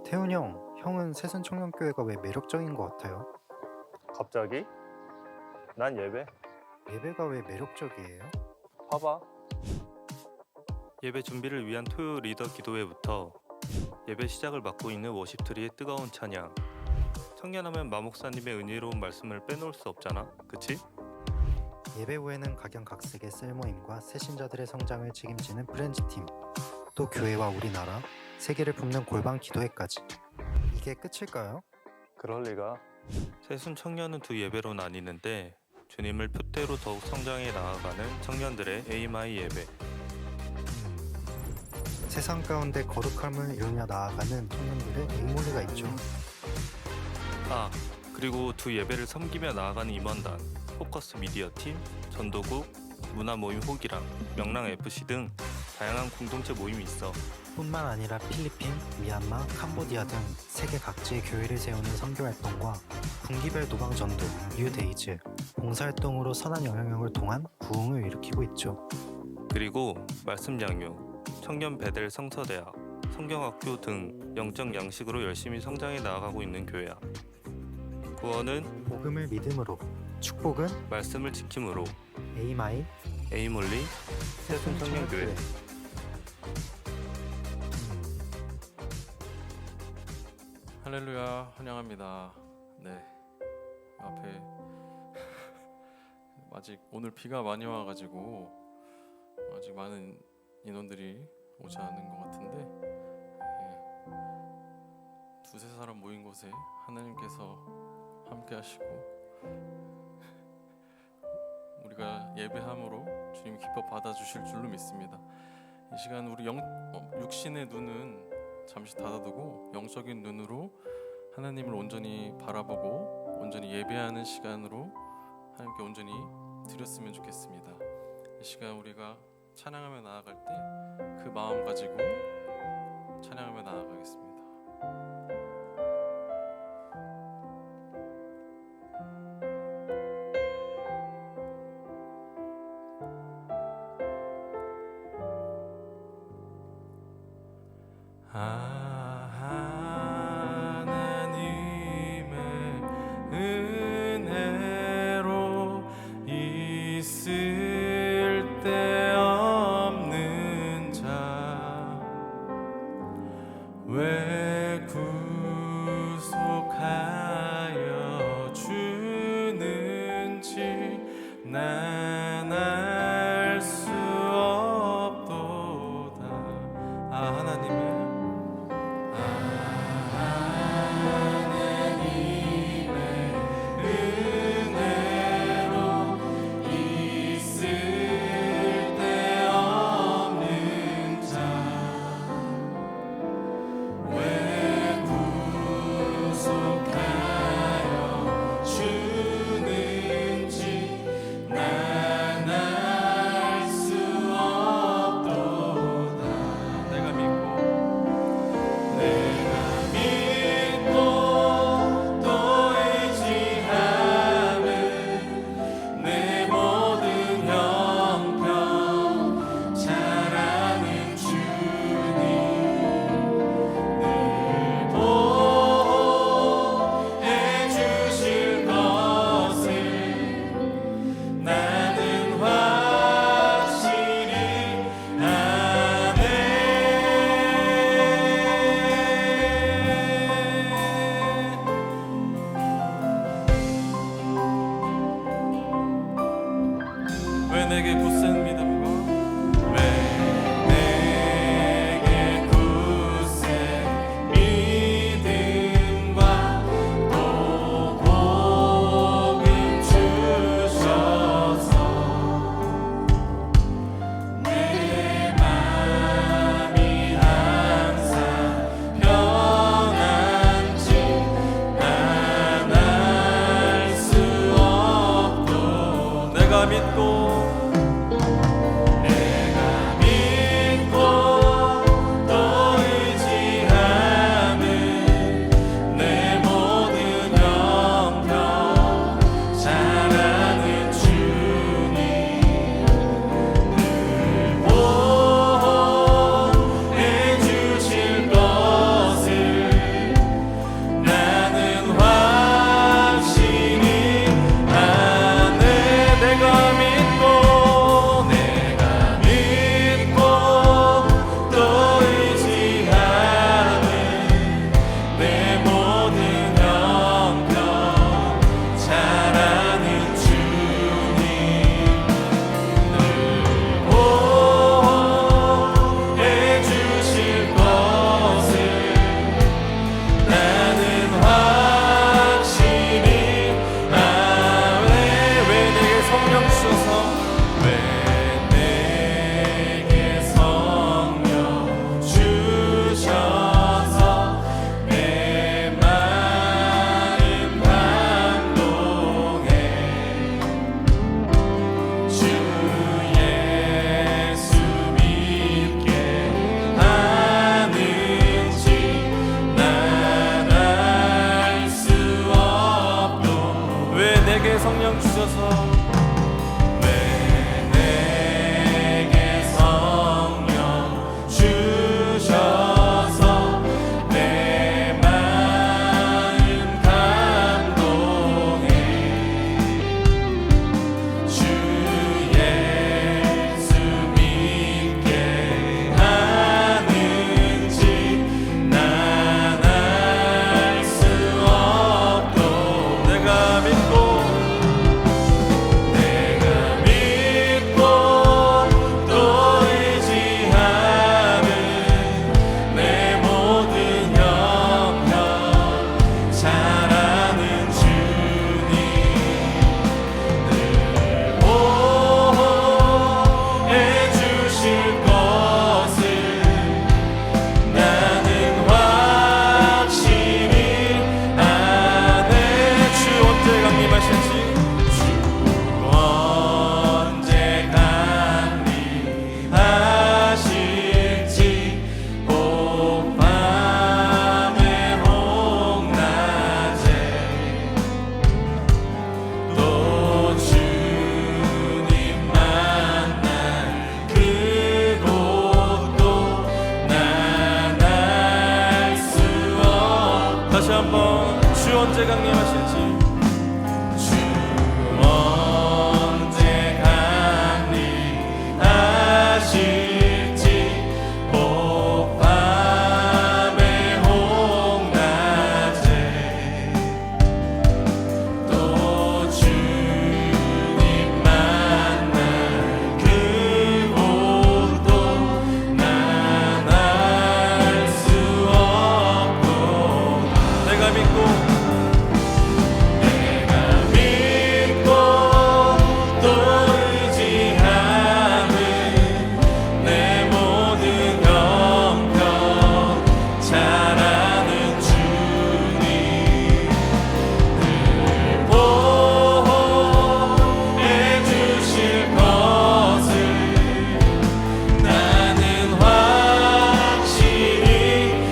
태훈 형, 형은 새순청년교회가 왜 매력적인 것 같아요? 갑자기? 난 예배. 예배가 왜 매력적이에요? 봐봐. 예배 준비를 위한 토요 리더 기도회부터 예배 시작을 맡고 있는 워십트리의 뜨거운 찬양. 청년하면 마목사님의 은혜로운 말씀을 빼놓을 수 없잖아, 그치? 예배 후에는 각양각색의 셀모임과 새신자들의 성장을 책임지는 프렌즈팀, 또 교회와 우리나라, 세계를 품는 골방 기도회까지. 이게 끝일까요? 그럴 리가. 새순 청년은 두 예배로 나뉘는데 주님을 표대로 더욱 성장해 나아가는 청년들의 에이마이 예배. 세상 가운데 거룩함을 이루며 나아가는 청년들의 맹mol리가 있죠. 그리고 두 예배를 섬기며 나아가는 임원단, 포커스 미디어 팀, 전도국, 문화 모임 호기랑, 명랑 FC 등 다양한 공동체 모임이 있어. 뿐만 아니라 필리핀, 미얀마, 캄보디아 등 세계 각지의 교회를 세우는 선교활동과 분기별 노방전도, 뉴데이즈, 봉사활동으로 선한 영향력을 통한 부흥을 일으키고 있죠. 그리고 말씀 양육, 청년 베델 성서대학, 성경학교 등 영적 양식으로 열심히 성장해 나아가고 있는 교회야. 구원은 복음을 믿음으로, 축복은 말씀을 지킴으로. 에이마이, 에이몰리 새순 청년교회. 할렐루야, 환영합니다. 네, 앞에 아직 오늘 비가 많이 와가지고 아직 많은 인원들이 오지 않은 것 같은데, 두세 사람 모인 곳에 하나님께서 함께 하시고 우리가 예배함으로 주님 기뻐 받아주실 줄로 믿습니다. 이 시간 우리 육신의 눈은 잠시 닫아두고 영적인 눈으로 하나님을 온전히 바라보고 온전히 예배하는 시간으로 하나님께 온전히 드렸으면 좋겠습니다. 이 시간 우리가 찬양하며 나아갈 때 그 마음 가지고 찬양하며 나아가겠습니다. 하나님의 은혜로 있을 때 없는 자 왜 구속하여 주는지 난 알 수 없도다. 하나님의 왜 내게 굳센 믿음과 왜 내게 굳센 믿음과 또 복음 주셔서 내 맘이 항상 편한지 난 알 수 없도 내가 믿고 주셔서 왜 내게 성령 주셔서 내 마음 감동해 주 예수 믿게 하는지 난 알 수 없고 내가 믿고 또 의지하는 내 모든 영역 잘하는 주님 늘 보호해 주실 것을 나는 확실히 아네. 주 언제 강림하실지 언제 강림하실지 혹밤에 혹낮에 또 주님 만날 그곳도 난 알 수 없. 다시 한번 주 언제 강림하실지 주 언제 강림하실지 혹밤에 혹낮에 또 주님 만날 그곳도 난 알 수 없고 내가 믿고 또 의지하는 내 모든 영역 잘하는 주님 늘 보호해 주실 것을 나는 확실히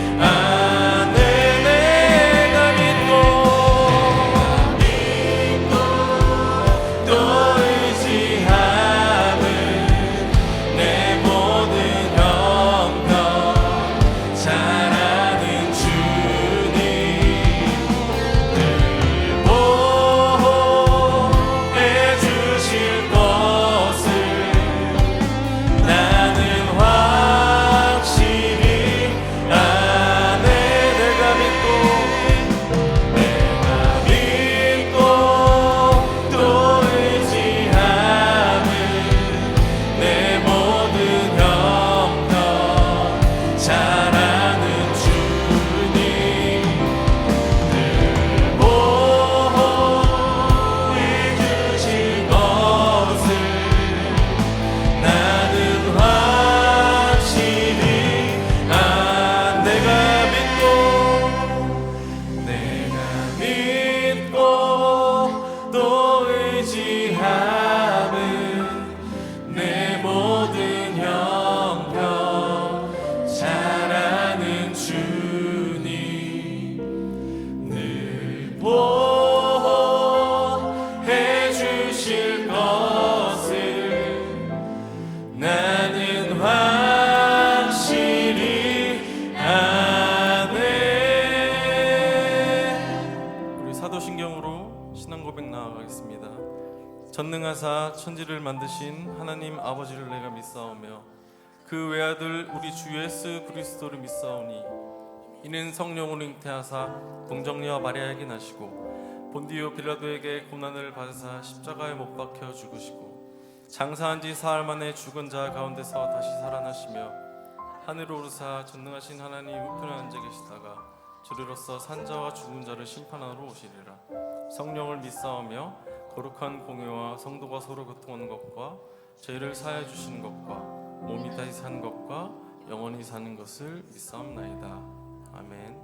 아네. 내가 믿고 또 의지하는 내 모든 영역 잘하는 주님 늘 보호해 주실 것을 나는 확실히 아네. 내가 믿고 또 의지하는 내 모든 영역 잘하는 주님 늘 보호해 주실 것을 나는 확실히 내가 믿고 또 의지하는 내 모든 영역 잘하는 주님 늘 보호해 주실 것을 나는 확실히 아네. 우리 사도신경으로 신앙 고백 나아가겠습니다. 전능하사 천지를 만드신 하나님 아버지를 내가 믿사오며 그 외아들 우리 주 예수 그리스도를 믿사오니 이는 성령으로 잉태하사 동정녀 마리아에게 나시고 본디오 빌라도에게 고난을 받으사 십자가에 못 박혀 죽으시고 장사한 지 사흘 만에 죽은 자 가운데서 다시 살아나시며 하늘로 오르사 전능하신 하나님 우편에 앉아 계시다가 주리로서 산자와 죽은 자를 심판하러 오시리라. 성령을 믿사오며 거룩한 공회와 성도가 서로 교통하는 것과 죄를 사하여 주시는 것과 몸이 다시 사는 것과 영원히 사는 것을 믿사옵나이다. 아멘.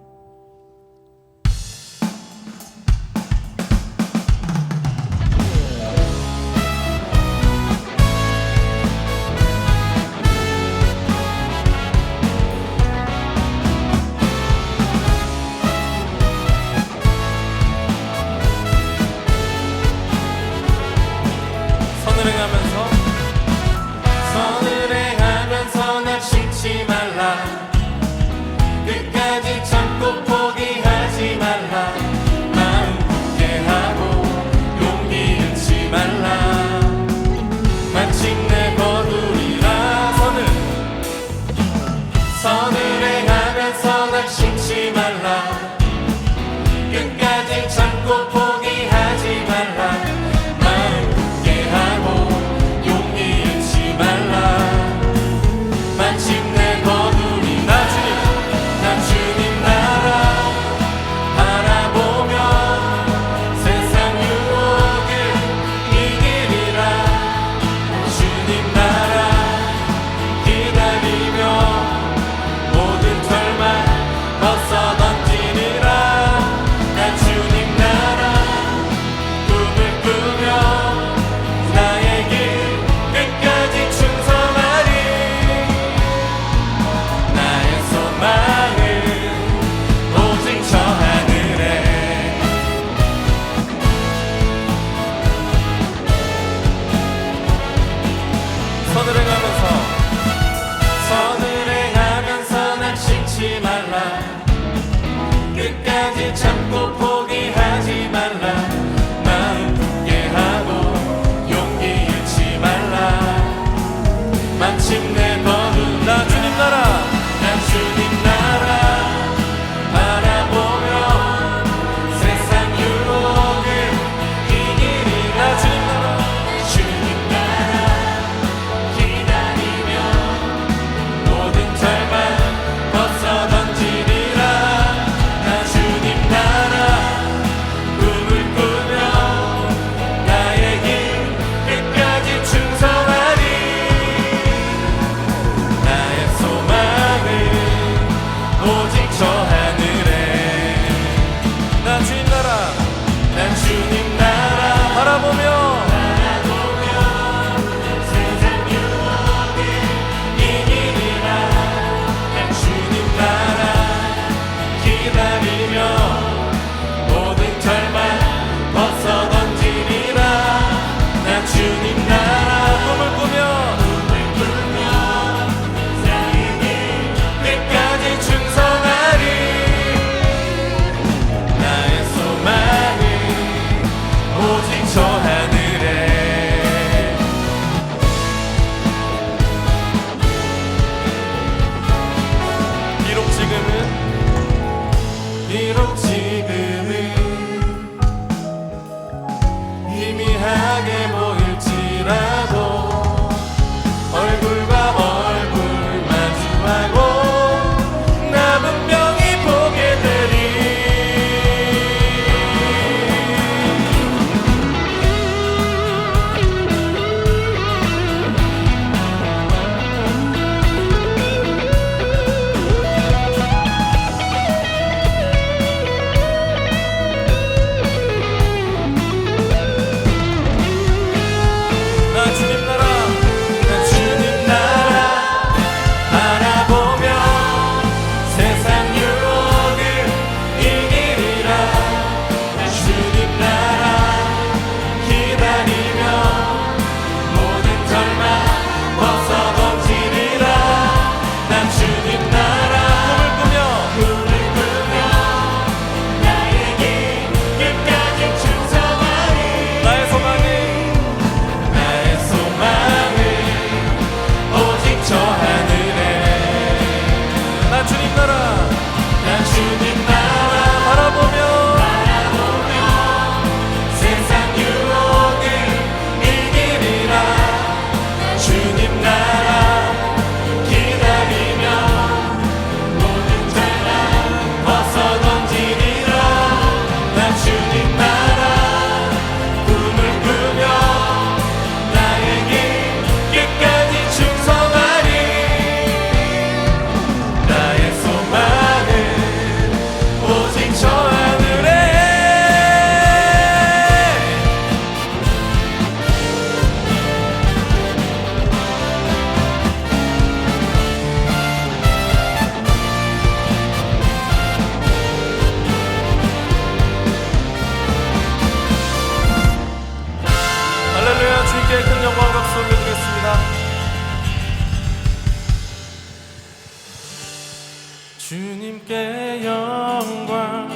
주님께 영광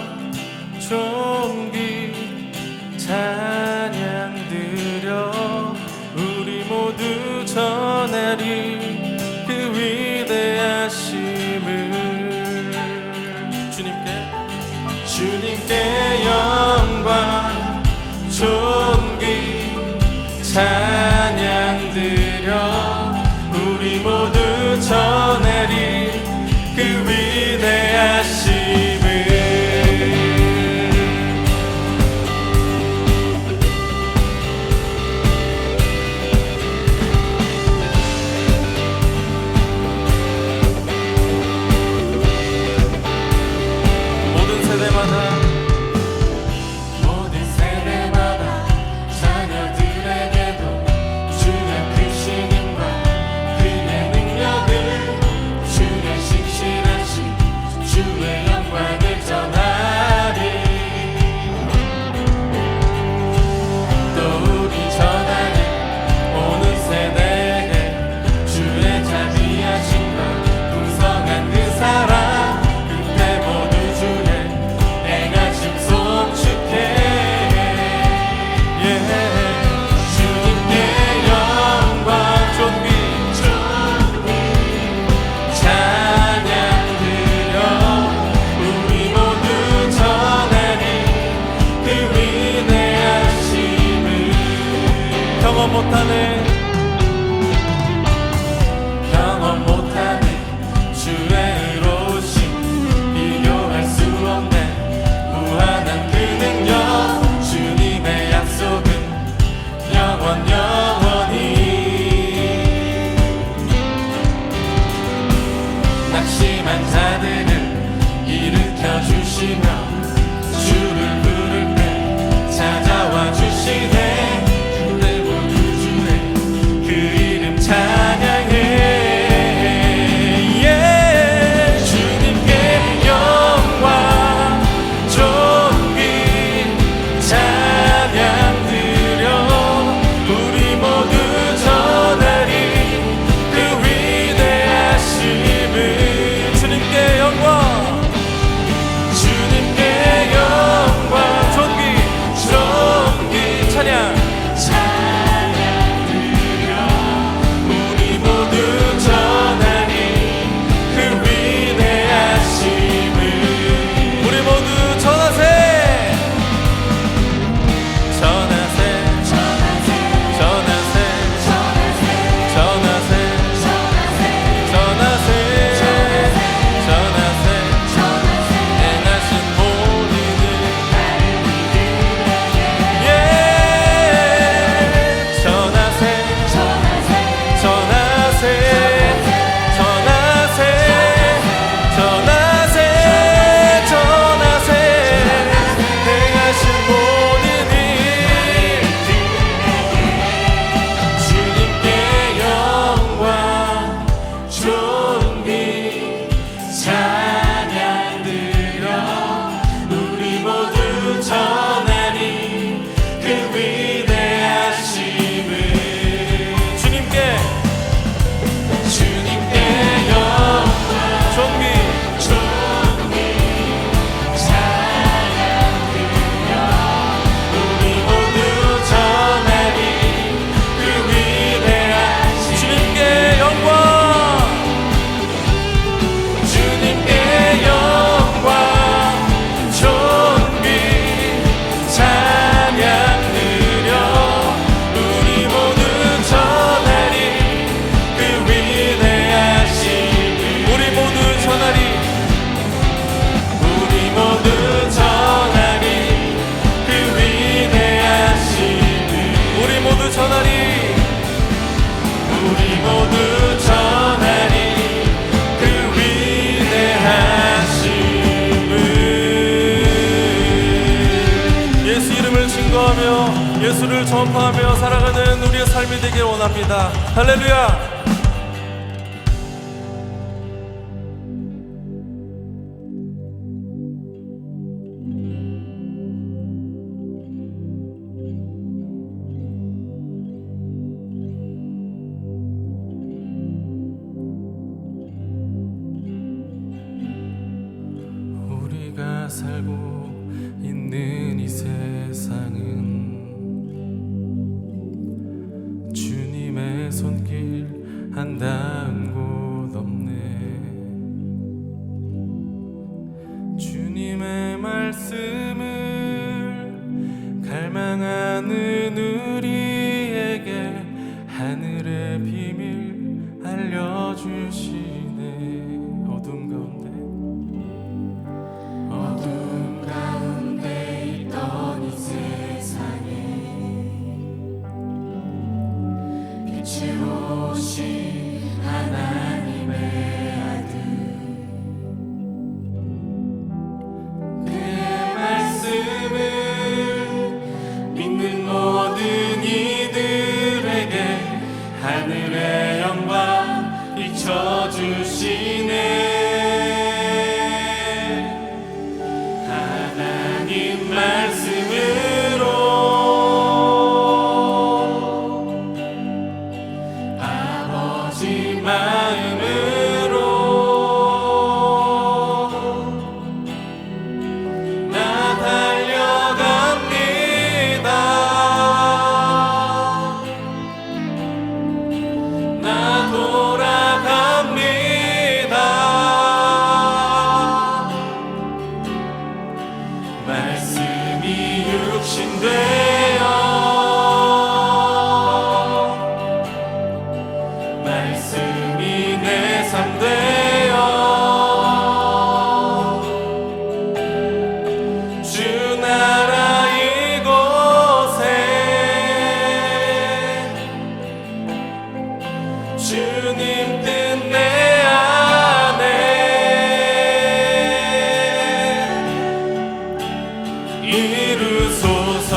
존귀 찬양 드려 우리 모두 전하리 그 위대하심을. 주님께 영광 존귀 찬양 드려 우리 모두 전하리 그 위대하심을. 모든 세대마다 자녀들에게도 주의 크신 힘과 그의 능력을 주의 신실하신 주의 영광을 전하리. 또 우리 전하리 오는 세대에게 주의 자비하심과 풍성한 그 사랑 그때 모두 주의 행하심 송축해. 주님께 영광 존귀 찬양 드려 우리 모두 전하리 그 위대하심을. 경험 못하네 주의 의로우심 비교할 수 없네 무한한 그 능력 주님의 약속은 영원히 낙심한 자들을 일으켜 주시며 주를 부를 때 찾아와 주시네. 그대 모두 주의 그 이름 찬양해. 주님께 영광 존귀 찬양 드려 우리 모두 전하리 그 위대하심을. 주님께 영광 존귀 찬양 드려 우리 모두 전하리 그 위대하심을. 우리 모두 전하세 전하세 전하세 전하세 전하세 전하세 전하세 행하신 모든 일 전하세 전하세 전하세 전하세 전하세 행하신 모든 일. 주님께 영광 존귀 찬양 드려 우리 모두 전하리 그 위대하심을. 주님께 영광 존귀 찬양 드려 우리 모두 전하리 그 위대하심. 주님께 영광 존귀 찬양 드려 우리 모두 전하리 그 위대하심. 우리 모두 전하리 그 위대하심. 우리 모두 전하리 그 위대하심을. 예수 이름을 증거하며 예수를 전파하며 살아가는 우리의 삶이 되길 원합니다. 할렐루야. 살고 있는 이 세상은 주님의 손길 한 닿은 곳 없네. 주님의 말씀을 갈망하는 우리에게 하늘의 비밀 알려주시네. 어둠 가운데 있던 이 세상에 빛이 오신 하나님의 아들, 그의 말씀을 믿는 모든 이들에게 하늘의 영광 비춰주시네. 하나님 말씀으로 아버지 마음으로 나 달려갑니다. 나 돌아갑니다. 말씀이 육신 되어 말씀이 내 삶 되어 주 나라 이곳에 주님 뜻 내 안에 이루소서.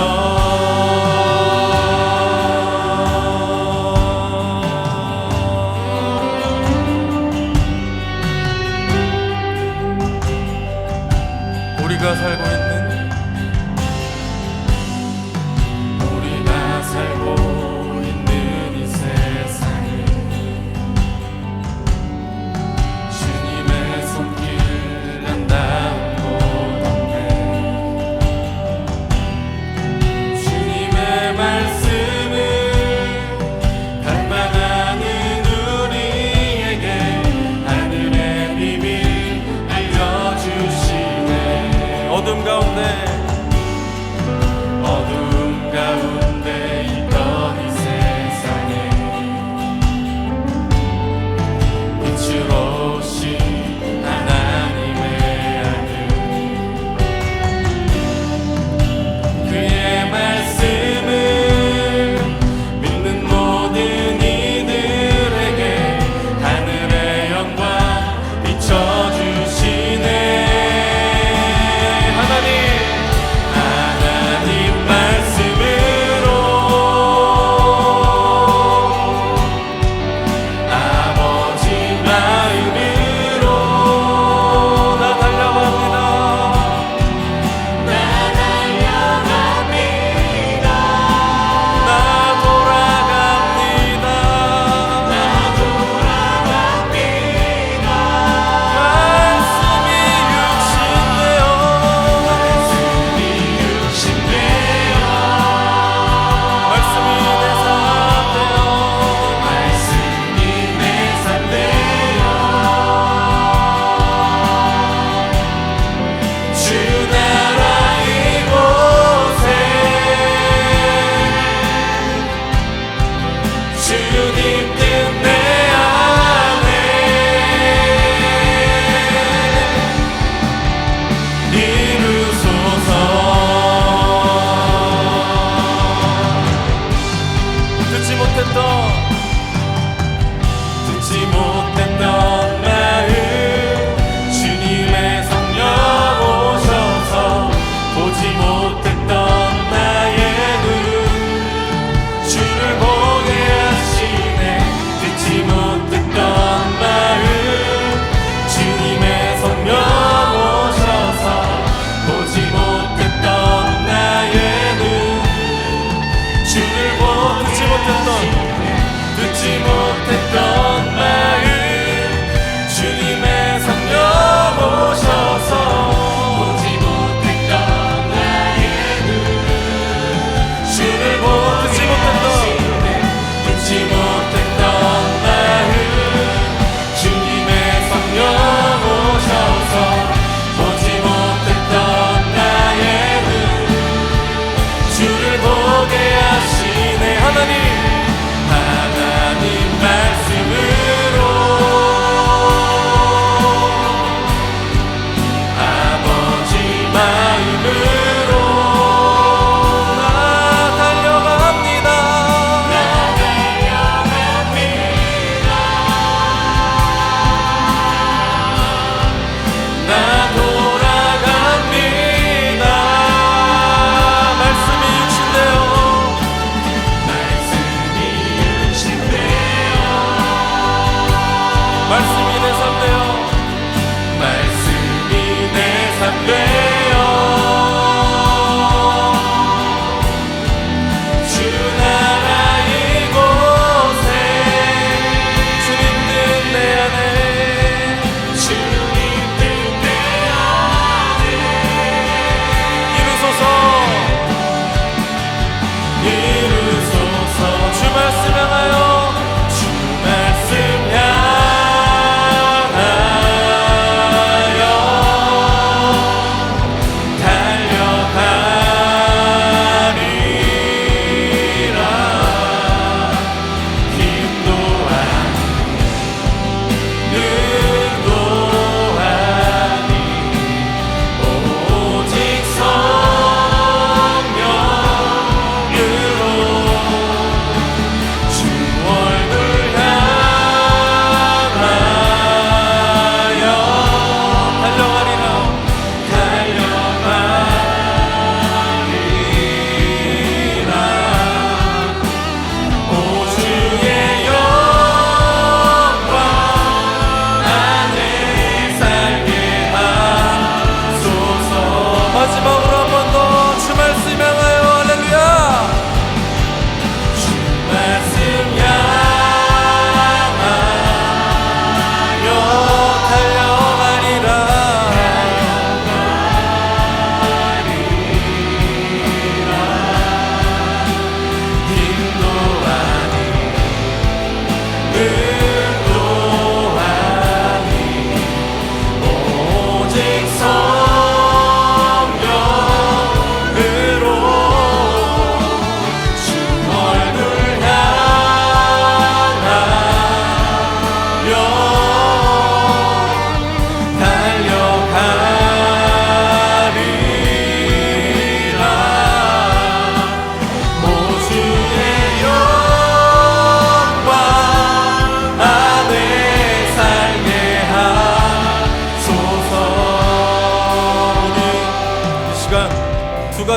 우리가 살고 있는 이 세상에 주님의 손길 난 닿은 곳 없네. 주님의 말씀을 갈망하는 우리에게 하늘의 비밀 알려주시네. 어둠 가운데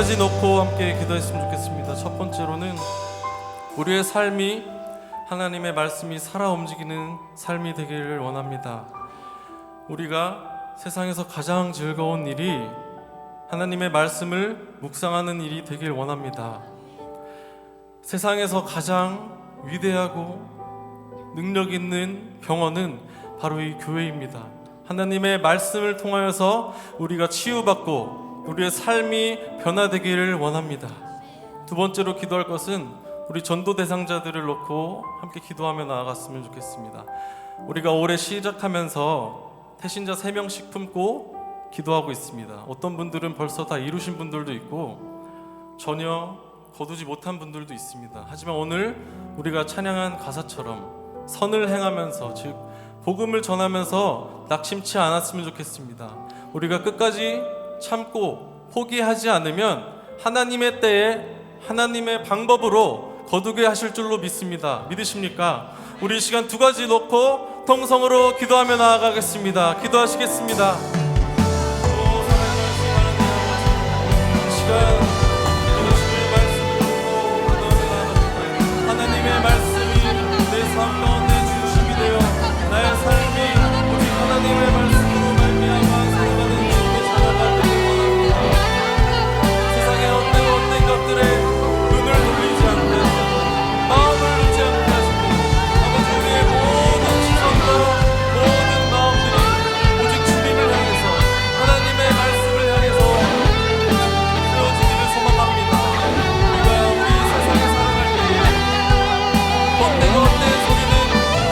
가지 놓고 함께 기도했으면 좋겠습니다. 첫 번째로는 우리의 삶이 하나님의 말씀이 살아 움직이는 삶이 되기를 원합니다. 우리가 세상에서 가장 즐거운 일이 하나님의 말씀을 묵상하는 일이 되길 원합니다. 세상에서 가장 위대하고 능력 있는 병원은 바로 이 교회입니다. 하나님의 말씀을 통하여서 우리가 치유받고 우리의 삶이 변화되기를 원합니다. 두 번째로 기도할 것은 우리 전도 대상자들을 놓고 함께 기도하며 나아갔으면 좋겠습니다. 우리가 올해 시작하면서 태신자 3명씩 품고 기도하고 있습니다. 어떤 분들은 벌써 다 이루신 분들도 있고 전혀 거두지 못한 분들도 있습니다. 하지만 오늘 우리가 찬양한 가사처럼 선을 행하면서, 즉 복음을 전하면서 낙심치 않았으면 좋겠습니다. 우리가 끝까지 참고 포기하지 않으면 하나님의 때에 하나님의 방법으로 거두게 하실 줄로 믿습니다. 믿으십니까? 우리 이 시간 두 가지 놓고 통성으로 기도하며 나아가겠습니다. 기도하시겠습니다. 하나님의 말씀이 내 삶 가운데 중심이 되어 나의 삶이 오직 하나님의 말씀으로 말미암아 살아가는 주님의 자녀가 되길 원합니다. 세상의 헛된 것들에 눈을 돌리지 않게 하시고 마음을 놓지 않게 하시고 아버지 우리의 모든 시선과 모든 마음들이 오직 주님을 향해서 하나님의 말씀을 향해서 세워지기를 소망합니다. 우리가 우리 세상에 살아갈 때에 헛되고 헛된 소리는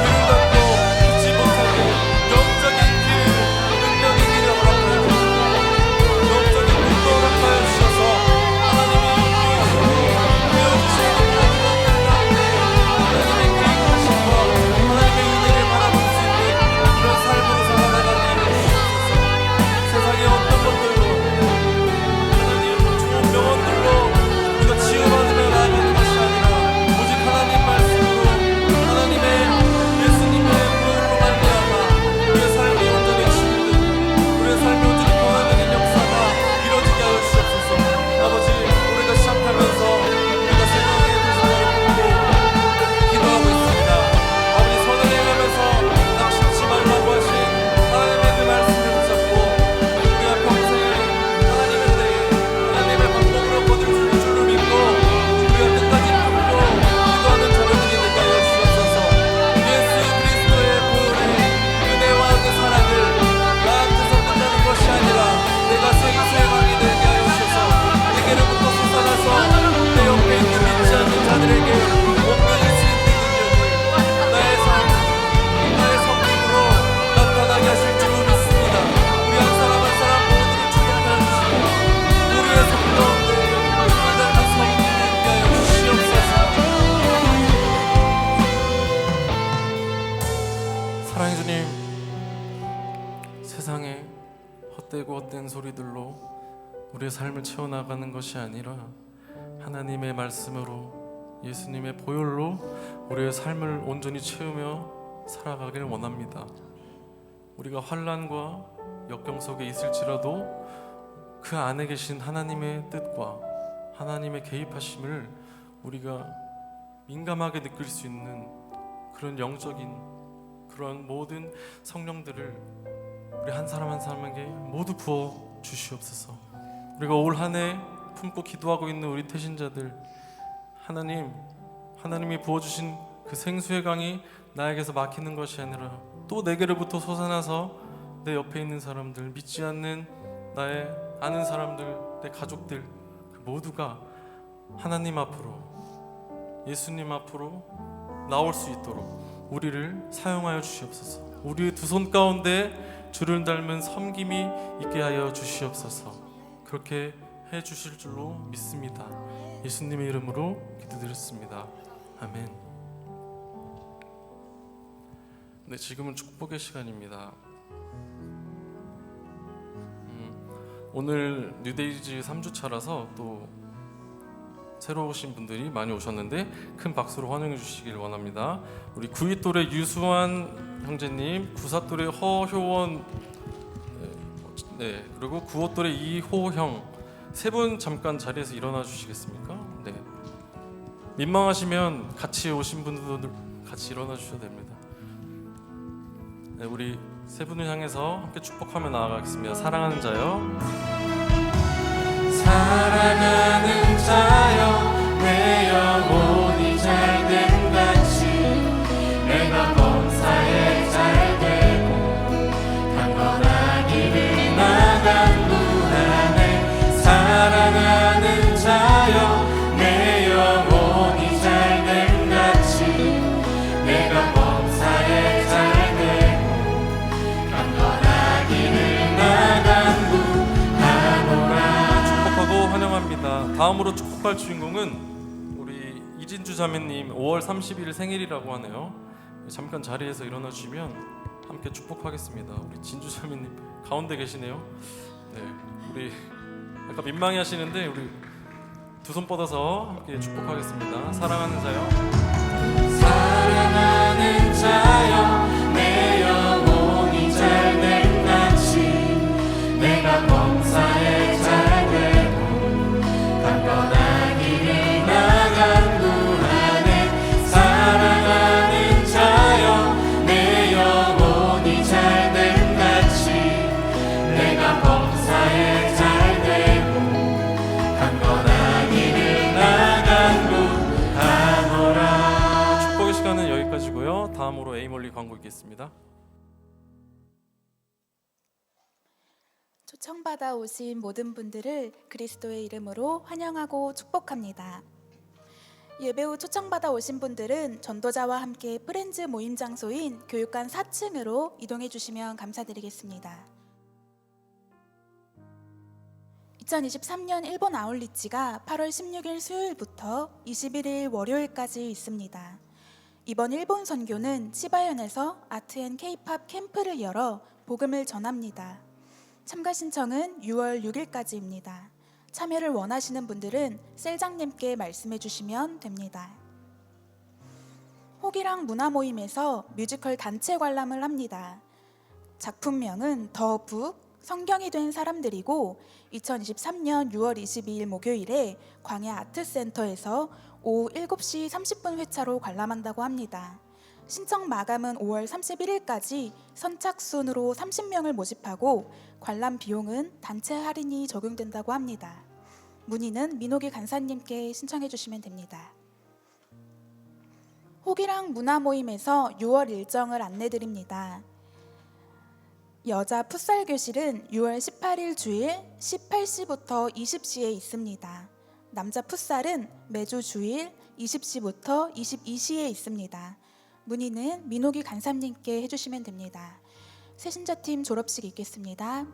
귀를 닫고 듣지 못하게 영적인 귀, 능력의 귀를 허락하여 주시고 영적인 눈도 허락하여 주셔서 하나님의 베어주시는 모든 가운데 하나님의 계획하심과 하나님의 은혜를 바라볼 수 있는 그런 삶으로 살아나가게 해주시옵소서. 세상의 어떤 것들로 하나님 좋은 병원들로 우리가 치유받으며 나아가는 것이 아니라 오직 하나님 말씀으로 하나님의 예수님의 부활로 말미암아 우리의 삶이 온전히 치유되고 우리의 삶이 온전히 변화되는 역사가 이루어지게 하여 주시옵소서. 아버지 우리가 시작하면서 우리가 세상의 도시를 보고 기도하고 있습니다. 아버지 선을 행하면서 낙심치 말라고 하신 하나님의 그 말씀을 붙잡고 우리가 평생에 하나님의 때에 하나님의 방법으로 거둘 줄로 믿고 우리가 끝까지 품고 기도하는 저녁이 되게 하여 주옵소서. 예수 그리스도의 보혈의 은혜와 그 사랑을 나한테서 끝나는 것이 아니라 내가 수행하게 되게 하여 주셔서 내게로부터 솟아나서 내 옆에 있는 믿지 않는 자들에게 옮겨질 수 있는 능력을 나의 삶, 나의 성품으로 나타나게 하실 줄로 믿습니다. 우리 한 사람 한 사람 모두를 축복하여 주시고 우리의 삶 가운데 하나님의 성품을 있게 하여 주시옵소서. 사랑의 주님, 세상에 헛되고 헛된 소리들로 우리의 삶을 채워나가는 것이 아니라 하나님의 말씀으로 예수님의 보혈로 우리의 삶을 온전히 채우며 살아가길 원합니다. 우리가 환난과 역경 속에 있을지라도 그 안에 계신 하나님의 뜻과 하나님의 개입하심을 우리가 민감하게 느낄 수 있는 그런 영적인 그런 모든 성령들을 우리 한 사람 한 사람에게 모두 부어 주시옵소서. 우리가 올 한 해 품고 기도하고 있는 우리 태신자들, 하나님이 부어주신 그 생수의 강이 나에게서 막히는 것이 아니라 또 내게로부터 솟아나서 내 옆에 있는 사람들, 믿지 않는 나의 아는 사람들, 내 가족들 그 모두가 하나님 앞으로, 예수님 앞으로 나올 수 있도록 우리를 사용하여 주시옵소서. 우리의 두 손 가운데 주를 닮은 섬김이 있게 하여 주시옵소서. 그렇게 해 주실 줄로 믿습니다. 예수님의 이름으로 기도드렸습니다. 아멘. 네, 지금은 축복의 시간입니다. 오늘 뉴데이즈 3주차라서 또 새로 오신 분들이 많이 오셨는데 큰 박수로 환영해 주시길 원합니다. 우리 9위 또래 유수환 형제님, 9사 또래 허효원, 네, 그리고 9호 또래 이호형, 세 분 잠깐 자리에서 일어나 주시겠습니까? 네. 민망하시면 같이 오신 분들 같이 일어나 주셔도 됩니다. 네, 우리 세 분을 향해서 함께 축복하며 나아가겠습니다. 사랑하는 자요. 사랑하는 자여, 내 영혼이 잘됨 같이 내가 범사에 잘되고 강건하기를 나간 무한에. 사랑하는 자여, 내 영혼이 잘됨 같이 내가 범사에 잘되고 강건하기를 나간 무하노라. 축복하고 환영합니다. 다음으로 축복할 주인공은 우리 이진주 자매님 5월 30일 생일이라고 하네요. 잠깐 자리에서 일어나 주시면 함께 축복하겠습니다. 우리 진주 자매님 가운데 계시네요. 네, 우리 약간 민망해 하시는데 우리 두 손 뻗어서 함께 축복하겠습니다. 사랑하는 자요. 사랑하는 자여, 내 영혼이 잘됨 같이 내가 범사에 잘되고 강건하기를 나간 무한에. 사랑하는 자여, 내 영혼이 잘됨 같이 내가 범사에 잘되고 강건하기를 나간 무하노라. 축복의 시간은 여기까지고요. 다음으로 에이몰리 광고 있겠습니다. 초청받아 오신 모든 분들을 그리스도의 이름으로 환영하고 축복합니다. 예배 후 초청받아 오신 분들은 전도자와 함께 프렌즈 모임 장소인 교육관 4층으로 이동해 주시면 감사드리겠습니다. 2023년 일본 아울리치가 8월 16일 수요일부터 21일 월요일까지 있습니다. 이번 일본 선교는 치바현에서 아트앤 케이팝 캠프를 열어 복음을 전합니다. 참가 신청은 6월 6일까지입니다. 참여를 원하시는 분들은 셀장님께 말씀해 주시면 됩니다. 호기랑 문화모임에서 뮤지컬 단체 관람을 합니다. 작품명은 더 북, 성경이 된 사람들이고 2023년 6월 22일 목요일에 광야 아트센터에서 오후 7시 30분 회차로 관람한다고 합니다. 신청 마감은 5월 31일까지 선착순으로 30명을 모집하고 관람 비용은 단체 할인이 적용된다고 합니다. 문의는 민호기 간사님께 신청해 주시면 됩니다. 호기랑 문화모임에서 6월 일정을 안내드립니다. 여자 풋살 교실은 6월 18일 주일 18시부터 20시에 있습니다. 남자 풋살은 매주 주일 20시부터 22시에 있습니다. 문의는 민호기 간사님께 해주시면 됩니다. 새신자팀 졸업식 있겠습니다.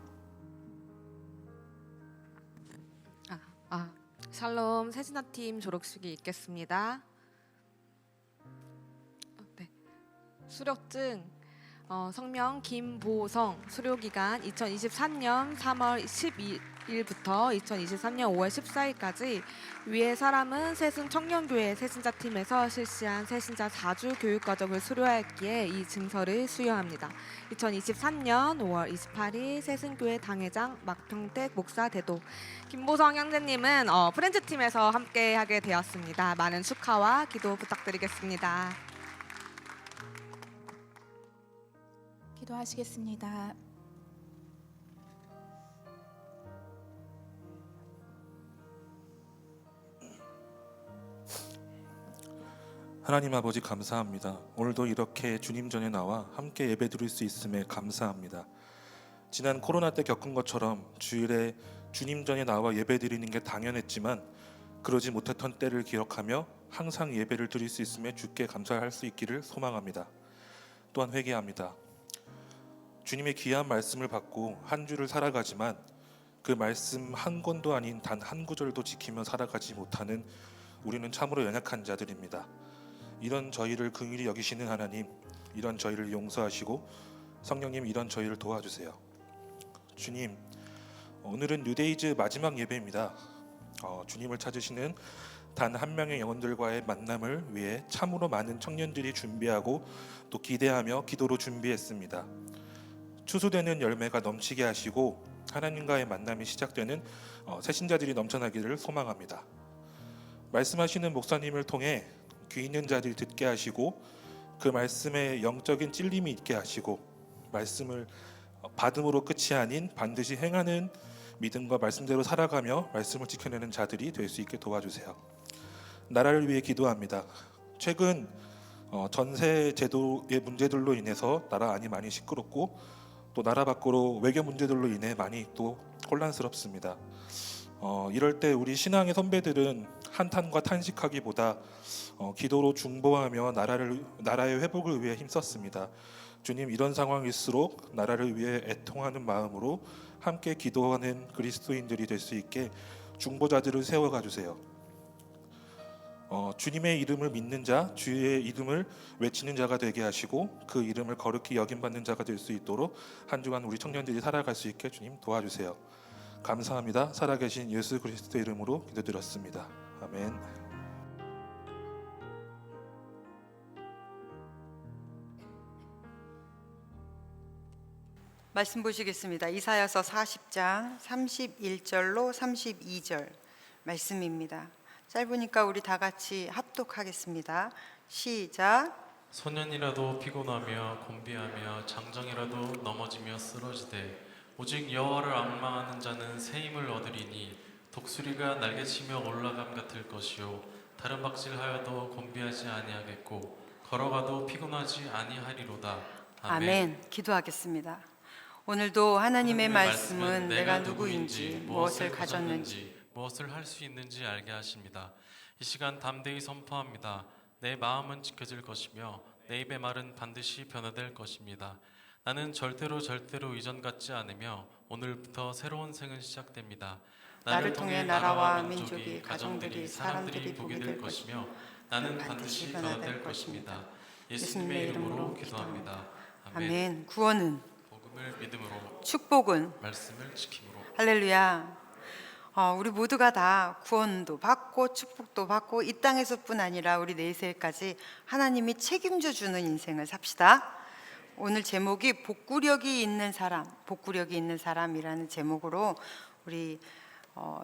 샬롬 새신자팀 졸업식이 있겠습니다. 네. 수료증 성명 김보성, 수료기간 2023년 3월 12일부터 2023년 5월 14일까지. 위의 사람은 새순 청년교회 새신자팀에서 실시한 새신자 4주 교육과정을 수료하였기에 이 증서를 수여합니다. 2023년 5월 28일 새순교회 당회장 막평택 목사 대도. 김보성 형제님은 프렌즈팀에서 함께하게 되었습니다. 많은 축하와 기도 부탁드리겠습니다. 기도하시겠습니다. 하나님 아버지 감사합니다. 오늘도 이렇게 주님 전에 나와 함께 예배드릴 수 있음에 감사합니다. 지난 코로나 때 겪은 것처럼 주일에 주님 전에 나와 예배드리는 게 당연했지만 그러지 못했던 때를 기억하며 항상 예배를 드릴 수 있음에 주께 감사할 수 있기를 소망합니다. 또한 회개합니다. 주님의 귀한 말씀을 받고 한 주를 살아가지만 그 말씀 한 권도 아닌 단 한 구절도 지키며 살아가지 못하는 우리는 참으로 연약한 자들입니다. 이런 저희를 긍휼히 여기시는 하나님, 이런 저희를 용서하시고 성령님, 이런 저희를 도와주세요. 주님, 오늘은 뉴데이즈 마지막 예배입니다. 주님을 찾으시는 단 한 명의 영혼들과의 만남을 위해 참으로 많은 청년들이 준비하고 또 기대하며 기도로 준비했습니다. 추수되는 열매가 넘치게 하시고 하나님과의 만남이 시작되는 새신자들이 넘쳐나기를 소망합니다. 말씀하시는 목사님을 통해 귀 있는 자들이 듣게 하시고 그 말씀에 영적인 찔림이 있게 하시고 말씀을 받음으로 끝이 아닌 반드시 행하는 믿음과 말씀대로 살아가며 말씀을 지켜내는 자들이 될 수 있게 도와주세요. 나라를 위해 기도합니다. 최근 전세 제도의 문제들로 인해서 나라 안이 많이 시끄럽고 또 나라 밖으로 외교 문제들로 인해 많이 또 혼란스럽습니다. 이럴 때 우리 신앙의 선배들은 한탄과 탄식하기보다 기도로 중보하며 나라의 회복을 위해 힘썼습니다. 주님, 이런 상황일수록 나라를 위해 애통하는 마음으로 함께 기도하는 그리스도인들이 될 수 있게 중보자들을 세워가 주세요. 주님의 이름을 믿는 자, 주의 이름을 외치는 자가 되게 하시고 그 이름을 거룩히 여김받는 자가 될 수 있도록 한 주간 우리 청년들이 살아갈 수 있게 주님 도와주세요. 감사합니다. 살아계신 예수 그리스도 이름으로 기도드렸습니다. 아멘. 말씀 보시겠습니다. 이사야서 40장 31절로 32절 말씀입니다. 짧으니까 우리 다 같이 합독하겠습니다. 시작. 소년이라도 피곤하며 곤비하며 장정이라도 넘어지며 쓰러지되 오직 여호와를 앙망하는 자는 새 힘을 얻으리니 독수리가 날개치며 올라감 같을 것이요 다른 박질하여도 곤비하지 아니하겠고 걸어가도 피곤하지 아니하리로다. 아멘. 기도하겠습니다. 오늘도 하나님의 말씀은 내가 누구인지 무엇을 가졌는지 무엇을 할 수 있는지 알게 하십니다. 이 시간 담대히 선포합니다. 내 마음은 지켜질 것이며 내 입의 말은 반드시 변화될 것입니다. 나는 절대로 이전 같지 않으며 오늘부터 새로운 생은 시작됩니다. 나를 통해 나라와 민족이, 가정들이, 사람들이 보게 될 것이며 나는 반드시 변화될 것입니다. 예수님의 이름으로 기도합니다. 아멘. 구원은, 복음을 믿음으로, 축복은, 말씀을 지킴으로. 할렐루야. 우리 모두가 다 구원도 받고 축복도 받고 이 땅에서뿐 아니라 우리 내세까지 하나님이 책임져 주는 인생을 삽시다. 오늘 제목이 복구력이 있는 사람이라는 제목으로 우리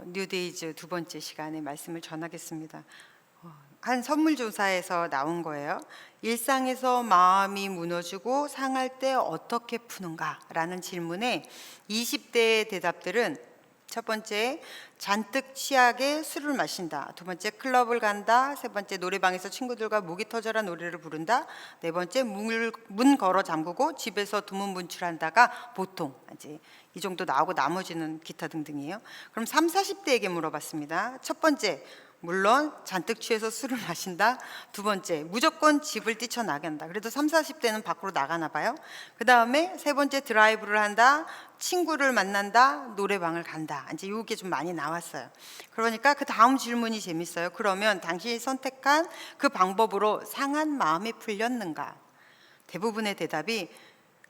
뉴데이즈 두 번째 시간에 말씀을 전하겠습니다. 한 설문조사에서 나온 거예요. 일상에서 마음이 무너지고 상할 때 어떻게 푸는가라는 질문에 20대의 대답들은 첫 번째, 잔뜩 취하게 술을 마신다. 두 번째, 클럽을 간다. 세 번째, 노래방에서 친구들과 목이 터져라 노래를 부른다. 네 번째, 문 걸어 잠그고 집에서 두문분출한다가 보통 이제 이 정도 나오고 나머지는 기타 등등이에요. 그럼 30, 40대에게 물어봤습니다. 첫 번째, 물론 잔뜩 취해서 술을 마신다. 두 번째, 무조건 집을 뛰쳐나간다. 그래도 30, 40대는 밖으로 나가나 봐요. 그 다음에 세 번째, 드라이브를 한다. 친구를 만난다. 노래방을 간다. 이제 이게 좀 많이 나왔어요. 그러니까 그 다음 질문이 재밌어요. 그러면 당신이 선택한 그 방법으로 상한 마음이 풀렸는가? 대부분의 대답이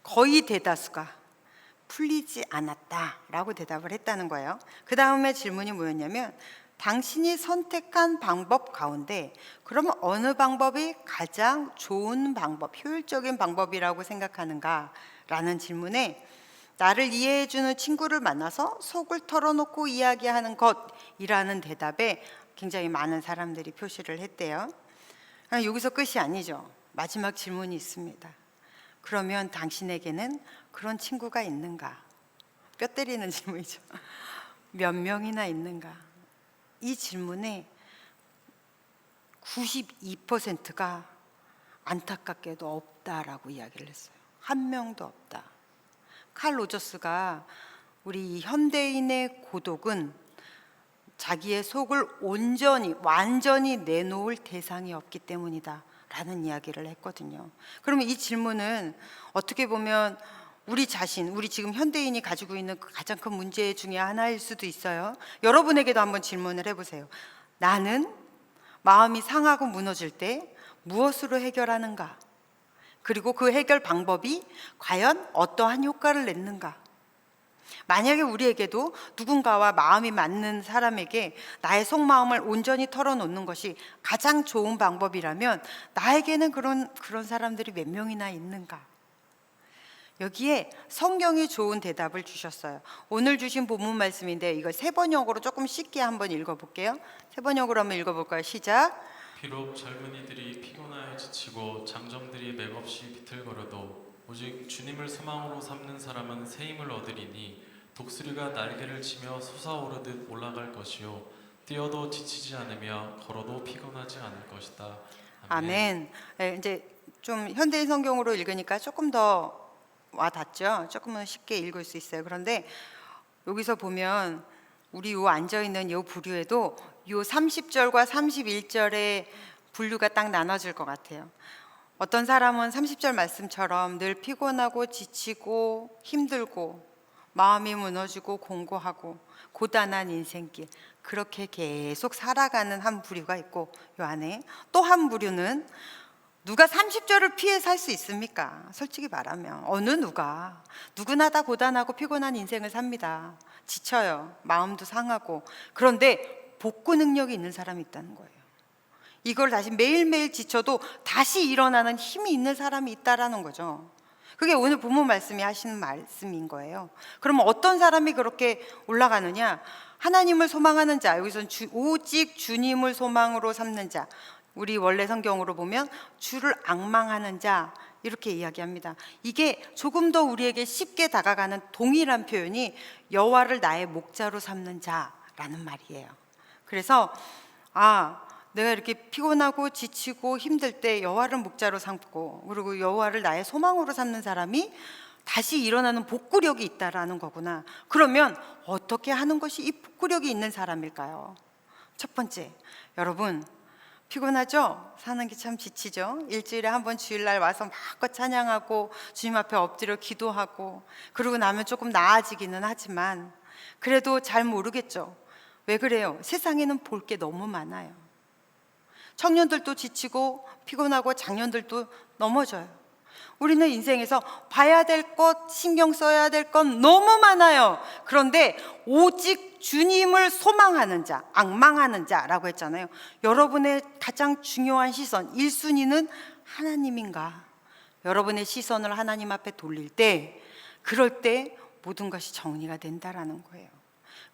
거의 대다수가 풀리지 않았다라고 대답을 했다는 거예요. 그 다음에 질문이 뭐였냐면 당신이 선택한 방법 가운데 그러면 어느 방법이 가장 좋은 방법, 효율적인 방법이라고 생각하는가? 라는 질문에 나를 이해해주는 친구를 만나서 속을 털어놓고 이야기하는 것이라는 대답에 굉장히 많은 사람들이 표시를 했대요. 여기서 끝이 아니죠. 마지막 질문이 있습니다. 그러면 당신에게는 그런 친구가 있는가? 뼈 때리는 질문이죠. 몇 명이나 있는가? 이 질문에 92%가 안타깝게도 없다라고 이야기를 했어요. 한 명도 없다. 칼 로저스가 우리 현대인의 고독은 자기의 속을 완전히 내놓을 대상이 없기 때문이다 라는 이야기를 했거든요. 그러면 이 질문은 어떻게 보면 우리 자신, 우리 지금 현대인이 가지고 있는 가장 큰 문제 중에 하나일 수도 있어요. 여러분에게도 한번 질문을 해보세요. 나는 마음이 상하고 무너질 때 무엇으로 해결하는가? 그리고 그 해결 방법이 과연 어떠한 효과를 냈는가? 만약에 우리에게도 누군가와 마음이 맞는 사람에게 나의 속마음을 온전히 털어놓는 것이 가장 좋은 방법이라면 나에게는 그런 사람들이 몇 명이나 있는가? 여기에 성경이 좋은 대답을 주셨어요. 오늘 주신 본문 말씀인데 이거 세번역으로 조금 쉽게 한번 읽어볼게요. 세번역으로 한번 읽어볼까요? 시작. 비록 젊은이들이 피곤하여 지치고 장정들이 맥없이 비틀거려도 오직 주님을 소망으로 삼는 사람은 새 힘을 얻으리니 독수리가 날개를 치며 솟아오르듯 올라갈 것이요 뛰어도 지치지 않으며 걸어도 피곤하지 않을 것이다. 아멘. 네, 이제 좀 현대인 성경으로 읽으니까 조금 더 와닿죠. 조금은 쉽게 읽을 수 있어요. 그런데 여기서 보면 우리 요 앉아 있는 요 부류에도 요 30절과 31절의 분류가 딱 나눠질 것 같아요. 어떤 사람은 30절 말씀처럼 늘 피곤하고 지치고 힘들고 마음이 무너지고 공고하고 고단한 인생길 그렇게 계속 살아가는 한 부류가 있고 요 안에 또 한 부류는 누가 30절을 피해 살 수 있습니까? 솔직히 말하면 어느 누구나 다 고단하고 피곤한 인생을 삽니다. 지쳐요. 마음도 상하고. 그런데 복구 능력이 있는 사람이 있다는 거예요. 이걸 다시 매일매일 지쳐도 다시 일어나는 힘이 있는 사람이 있다라는 거죠. 그게 오늘 본문 말씀이 하시는 말씀인 거예요. 그러면 어떤 사람이 그렇게 올라가느냐? 하나님을 소망하는 자, 여기서는 오직 주님을 소망으로 삼는 자, 우리 원래 성경으로 보면 주를 앙망하는 자 이렇게 이야기합니다. 이게 조금 더 우리에게 쉽게 다가가는 동일한 표현이 여호와를 나의 목자로 삼는 자라는 말이에요. 그래서 내가 이렇게 피곤하고 지치고 힘들 때 여호와를 목자로 삼고 그리고 여호와를 나의 소망으로 삼는 사람이 다시 일어나는 복구력이 있다라는 거구나. 그러면 어떻게 하는 것이 이 복구력이 있는 사람일까요? 첫 번째, 여러분 피곤하죠? 사는 게 참 지치죠? 일주일에 한 번 주일날 와서 마음껏 찬양하고 주님 앞에 엎드려 기도하고 그러고 나면 조금 나아지기는 하지만 그래도 잘 모르겠죠? 왜 그래요? 세상에는 볼 게 너무 많아요. 청년들도 지치고 피곤하고 장년들도 넘어져요. 우리는 인생에서 봐야 될 것, 신경 써야 될 건 너무 많아요. 그런데 오직 주님을 소망하는 자, 앙망하는 자라고 했잖아요. 여러분의 가장 중요한 시선, 1순위는 하나님인가? 여러분의 시선을 하나님 앞에 돌릴 때, 그럴 때 모든 것이 정리가 된다라는 거예요.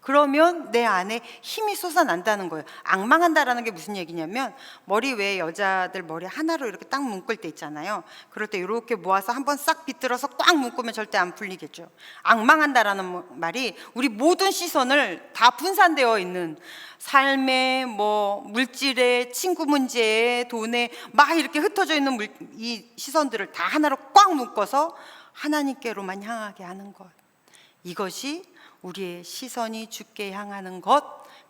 그러면 내 안에 힘이 솟아난다는 거예요. 앙망한다라는 게 무슨 얘기냐면 머리 왜 여자들 머리 하나로 이렇게 딱 묶을 때 있잖아요. 그럴 때 이렇게 모아서 한번 싹 비틀어서 꽉 묶으면 절대 안 풀리겠죠. 앙망한다라는 말이 우리 모든 시선을 다 분산되어 있는 삶에 물질에 친구 문제에 돈에 막 이렇게 흩어져 있는 이 시선들을 다 하나로 꽉 묶어서 하나님께로만 향하게 하는 것. 이것이 우리의 시선이 주께 향하는 것,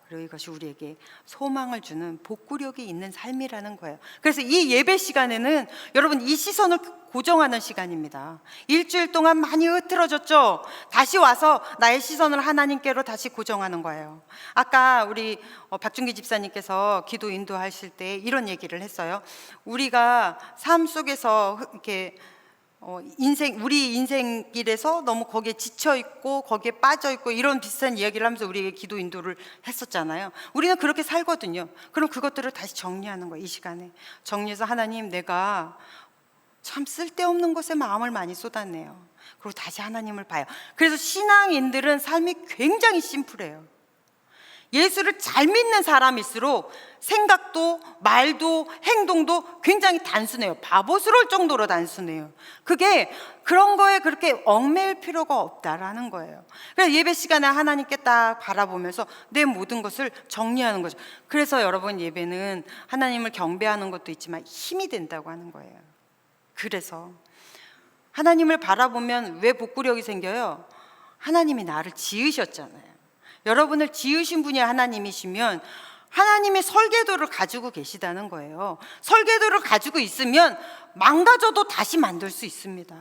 그리고 이것이 우리에게 소망을 주는 복구력이 있는 삶이라는 거예요. 그래서 이 예배 시간에는 여러분 이 시선을 고정하는 시간입니다. 일주일 동안 많이 흐트러졌죠? 다시 와서 나의 시선을 하나님께로 다시 고정하는 거예요. 아까 우리 박준기 집사님께서 기도 인도하실 때 이런 얘기를 했어요. 우리가 삶 속에서 이렇게 우리 인생길에서 너무 거기에 지쳐있고 거기에 빠져있고 이런 비슷한 이야기를 하면서 우리에게 기도 인도를 했었잖아요. 우리는 그렇게 살거든요. 그럼 그것들을 다시 정리하는 거예요. 이 시간에 정리해서 하나님, 내가 참 쓸데없는 것에 마음을 많이 쏟았네요. 그리고 다시 하나님을 봐요. 그래서 신앙인들은 삶이 굉장히 심플해요. 예수를 잘 믿는 사람일수록 생각도 말도 행동도 굉장히 단순해요. 바보스러울 정도로 단순해요. 그게 그런 거에 그렇게 얽매일 필요가 없다라는 거예요. 그래서 예배 시간에 하나님께 딱 바라보면서 내 모든 것을 정리하는 거죠. 그래서 여러분 예배는 하나님을 경배하는 것도 있지만 힘이 된다고 하는 거예요. 그래서 하나님을 바라보면 왜 복구력이 생겨요? 하나님이 나를 지으셨잖아요. 여러분을 지으신 분이 하나님이시면 하나님의 설계도를 가지고 계시다는 거예요. 설계도를 가지고 있으면 망가져도 다시 만들 수 있습니다.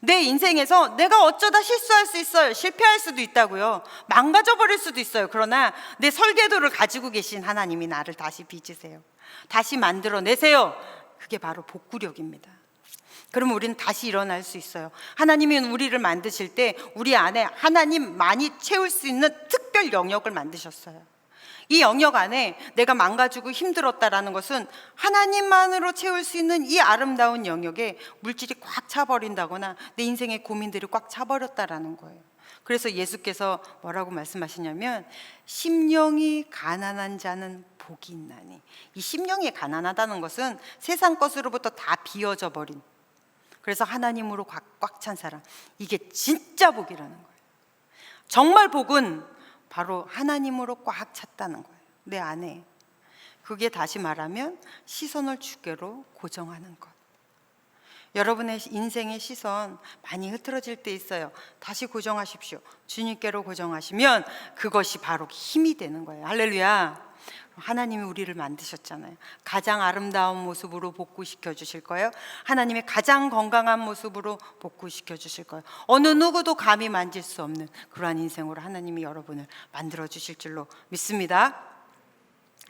내 인생에서 내가 어쩌다 실수할 수 있어요. 실패할 수도 있다고요. 망가져 버릴 수도 있어요. 그러나 내 설계도를 가지고 계신 하나님이 나를 다시 빚으세요. 다시 만들어내세요. 그게 바로 복구력입니다. 그러면 우리는 다시 일어날 수 있어요. 하나님이 우리를 만드실 때 우리 안에 하나님만이 채울 수 있는 특별 영역을 만드셨어요. 이 영역 안에 내가 망가지고 힘들었다라는 것은 하나님만으로 채울 수 있는 이 아름다운 영역에 물질이 꽉 차버린다거나 내 인생의 고민들이 꽉 차버렸다라는 거예요. 그래서 예수께서 뭐라고 말씀하시냐면 심령이 가난한 자는 복이 있나니, 이 심령이 가난하다는 것은 세상 것으로부터 다 비워져 버린, 그래서 하나님으로 꽉 찬 사람, 이게 진짜 복이라는 거예요. 정말 복은 바로 하나님으로 꽉 찼다는 거예요. 내 안에. 그게 다시 말하면 시선을 주께로 고정하는 것. 여러분의 인생의 시선 많이 흐트러질 때 있어요. 다시 고정하십시오. 주님께로 고정하시면 그것이 바로 힘이 되는 거예요. 할렐루야. 하나님이 우리를 만드셨잖아요. 가장 아름다운 모습으로 복구시켜 주실 거예요. 하나님의 가장 건강한 모습으로 복구시켜 주실 거예요. 어느 누구도 감히 만질 수 없는 그러한 인생으로 하나님이 여러분을 만들어 주실 줄로 믿습니다.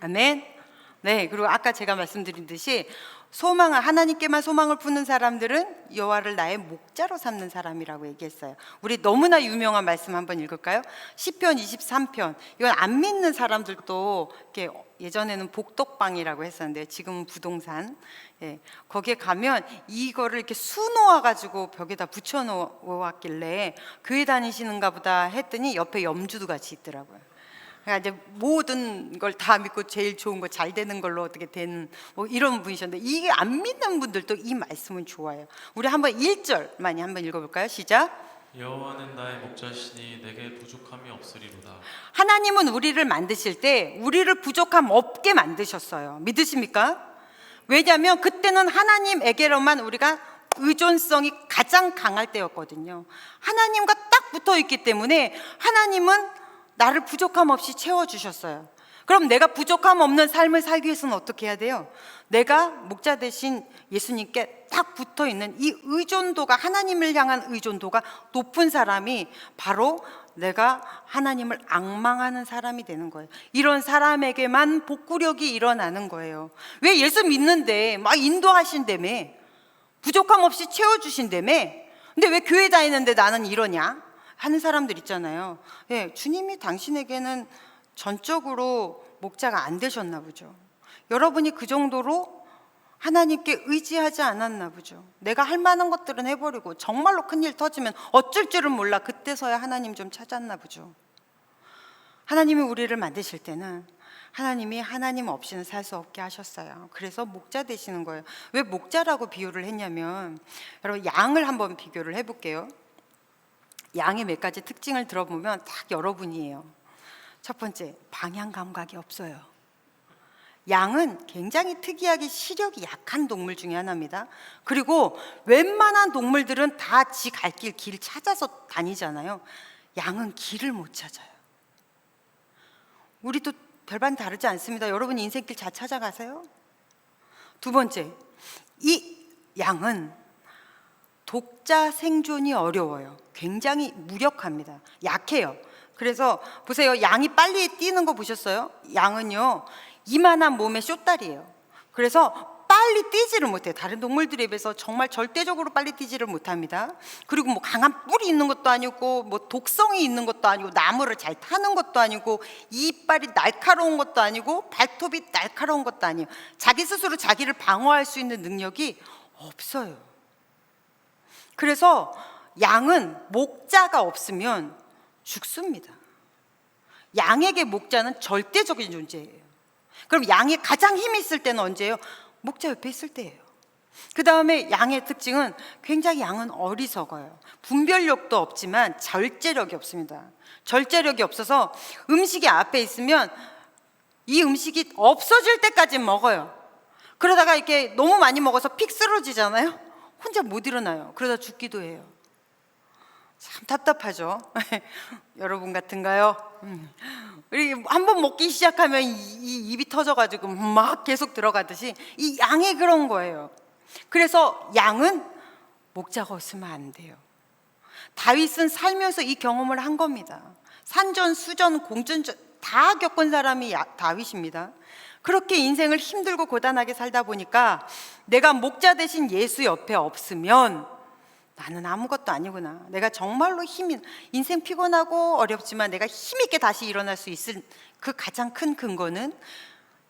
아멘. 네, 그리고 아까 제가 말씀드린 듯이 소망을, 하나님께만 소망을 푸는 사람들은 여호와를 나의 목자로 삼는 사람이라고 얘기했어요. 우리 너무나 유명한 말씀 한번 읽을까요? 시편 23편. 이건 안 믿는 사람들도 이렇게, 예전에는 복덕방이라고 했었는데 지금은 부동산, 예, 거기에 가면 이거를 이렇게 수놓아 가지고 벽에다 붙여 놓았길래 교회 다니시는가 보다 했더니 옆에 염주도 같이 있더라고요. 그러니까 이제 모든 걸 다 믿고 제일 좋은 거 잘 되는 걸로 어떻게 된 뭐 이런 분이셨는데, 이게 안 믿는 분들도 이 말씀은 좋아요. 우리 한번 1절 많이 한번 읽어볼까요? 시작. 여호와는 나의 목자시니 내게 부족함이 없으리로다. 하나님은 우리를 만드실 때 우리를 부족함 없게 만드셨어요. 믿으십니까? 왜냐하면 그때는 하나님에게로만 우리가 의존성이 가장 강할 때였거든요. 하나님과 딱 붙어 있기 때문에 하나님은 나를 부족함 없이 채워주셨어요. 그럼 내가 부족함 없는 삶을 살기 위해서는 어떻게 해야 돼요? 내가 목자 대신 예수님께 딱 붙어 있는 이 의존도가, 하나님을 향한 의존도가 높은 사람이 바로 내가 하나님을 앙망하는 사람이 되는 거예요. 이런 사람에게만 복구력이 일어나는 거예요. 왜? 예수 믿는데 막 인도하신다며, 부족함 없이 채워주신다며, 근데 왜 교회 다니는데 나는 이러냐 하는 사람들 있잖아요. 예, 주님이 당신에게는 전적으로 목자가 안 되셨나 보죠. 여러분이 그 정도로 하나님께 의지하지 않았나 보죠. 내가 할 만한 것들은 해버리고 정말로 큰일 터지면 어쩔 줄은 몰라 그때서야 하나님 좀 찾았나 보죠. 하나님이 우리를 만드실 때는 하나님이 하나님 없이는 살 수 없게 하셨어요. 그래서 목자 되시는 거예요. 왜 목자라고 비유를 했냐면, 여러분 양을 한번 비교를 해볼게요. 양의 몇 가지 특징을 들어보면 딱 여러분이에요. 첫 번째, 방향 감각이 없어요. 양은 굉장히 특이하게 시력이 약한 동물 중에 하나입니다. 그리고 웬만한 동물들은 다 지 갈 길 찾아서 다니잖아요. 양은 길을 못 찾아요. 우리도 별반 다르지 않습니다. 여러분 인생길 잘 찾아가세요. 두 번째, 이 양은 독자 생존이 어려워요. 굉장히 무력합니다. 약해요. 그래서 보세요. 양이 빨리 뛰는 거 보셨어요? 양은요, 이만한 몸의 쇼다리예요. 그래서 빨리 뛰지를 못해요. 다른 동물들에 비해서 정말 절대적으로 빨리 뛰지를 못합니다. 그리고 뭐 강한 뿔이 있는 것도 아니고, 뭐 독성이 있는 것도 아니고, 나무를 잘 타는 것도 아니고, 이빨이 날카로운 것도 아니고, 발톱이 날카로운 것도 아니에요. 자기 스스로 자기를 방어할 수 있는 능력이 없어요. 그래서 양은 목자가 없으면 죽습니다. 양에게 목자는 절대적인 존재예요. 그럼 양이 가장 힘이 있을 때는 언제예요? 목자 옆에 있을 때예요. 그 다음에 양의 특징은 굉장히 양은 어리석어요. 분별력도 없지만 절제력이 없습니다. 절제력이 없어서 음식이 앞에 있으면 이 음식이 없어질 때까지 먹어요. 그러다가 이렇게 너무 많이 먹어서 픽 쓰러지잖아요. 혼자 못 일어나요. 그러다 죽기도 해요. 참 답답하죠. 여러분 같은가요? 우리 한번 먹기 시작하면 이 입이 터져가지고 막 계속 들어가듯이 이 양이 그런 거예요. 그래서 양은 목자가 없으면 안 돼요. 다윗은 살면서 이 경험을 한 겁니다. 산전, 수전, 공전 다 겪은 사람이 다윗입니다. 그렇게 인생을 힘들고 고단하게 살다 보니까 내가 목자 대신 예수 옆에 없으면 나는 아무것도 아니구나. 내가 정말로 인생 피곤하고 어렵지만 내가 힘있게 다시 일어날 수 있을 그 가장 큰 근거는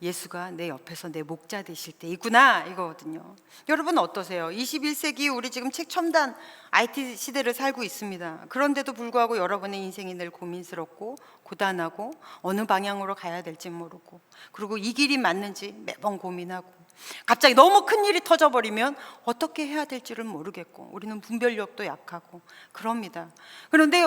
예수가 내 옆에서 내 목자 되실 때이구나, 이거거든요. 여러분 어떠세요? 21세기 우리 지금 최첨단 IT 시대를 살고 있습니다. 그런데도 불구하고 여러분의 인생이 늘 고민스럽고 고단하고 어느 방향으로 가야 될지 모르고, 그리고 이 길이 맞는지 매번 고민하고, 갑자기 너무 큰 일이 터져버리면 어떻게 해야 될지를 모르겠고, 우리는 분별력도 약하고 그럽니다. 그런데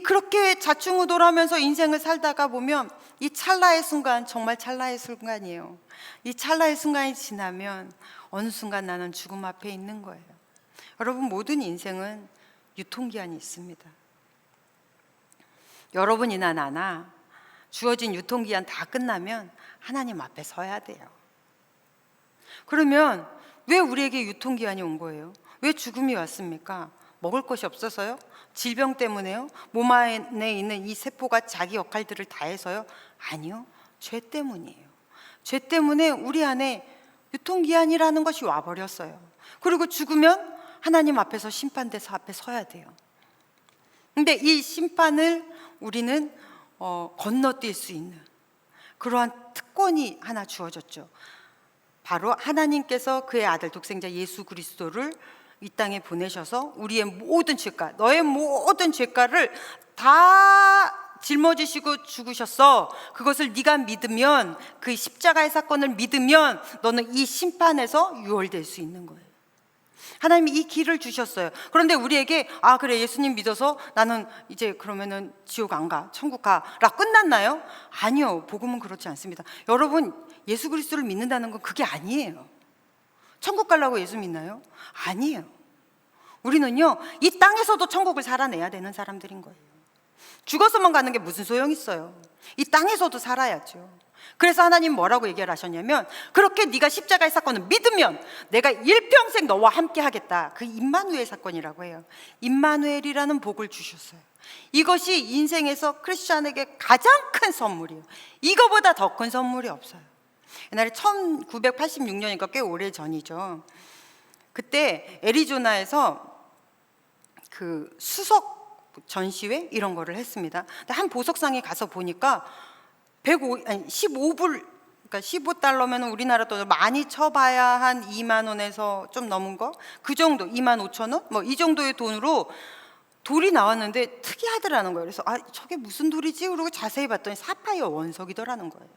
그렇게 좌충우돌하면서 인생을 살다가 보면 이 찰나의 순간, 정말 찰나의 순간이에요. 이 찰나의 순간이 지나면 어느 순간 나는 죽음 앞에 있는 거예요. 여러분, 모든 인생은 유통기한이 있습니다. 여러분이나 나나 주어진 유통기한 다 끝나면 하나님 앞에 서야 돼요. 그러면 왜 우리에게 유통기한이 온 거예요? 왜 죽음이 왔습니까? 먹을 것이 없어서요? 질병 때문에요? 몸 안에 있는 이 세포가 자기 역할들을 다 해서요? 아니요, 죄 때문이에요. 죄 때문에 우리 안에 유통기한이라는 것이 와버렸어요. 그리고 죽으면 하나님 앞에서 심판대서 앞에 서야 돼요. 근데 이 심판을 우리는 건너뛸 수 있는 그러한 특권이 하나 주어졌죠. 바로 하나님께서 그의 아들 독생자 예수 그리스도를 이 땅에 보내셔서 우리의 모든 죄가, 너의 모든 죄가를 다 짊어지시고 죽으셨어. 그것을 네가 믿으면, 그 십자가의 사건을 믿으면 너는 이 심판에서 유월될 수 있는 거예요. 하나님이 이 길을 주셨어요. 그런데 우리에게 그래, 예수님 믿어서 나는 이제 그러면은 지옥 안 가, 천국 가 라 끝났나요? 아니요, 복음은 그렇지 않습니다. 여러분, 예수 그리스도를 믿는다는 건 그게 아니에요. 천국 가려고 예수 믿나요? 아니에요. 우리는요, 이 땅에서도 천국을 살아내야 되는 사람들인 거예요. 죽어서만 가는 게 무슨 소용 있어요? 이 땅에서도 살아야죠. 그래서 하나님 뭐라고 얘기를 하셨냐면, 그렇게 네가 십자가의 사건을 믿으면 내가 일평생 너와 함께 하겠다. 그 임마누엘 사건이라고 해요. 임마누엘이라는 복을 주셨어요. 이것이 인생에서 크리스찬에게 가장 큰 선물이에요. 이거보다 더 큰 선물이 없어요. 옛날에 1986년이니까 꽤 오래 전이죠. 그때 애리조나에서 그 수석 전시회 이런 거를 했습니다. 근데 한 보석상에 가서 보니까 15불, 그러니까 15달러면 우리나라 돈으로 많이 쳐봐야 한 2만 원에서 좀 넘은 거, 그 정도, 2만 5천 원, 뭐 이 정도의 돈으로 돌이 나왔는데 특이하더라는 거예요. 그래서 저게 무슨 돌이지? 그러고 자세히 봤더니 사파이어 원석이더라는 거예요.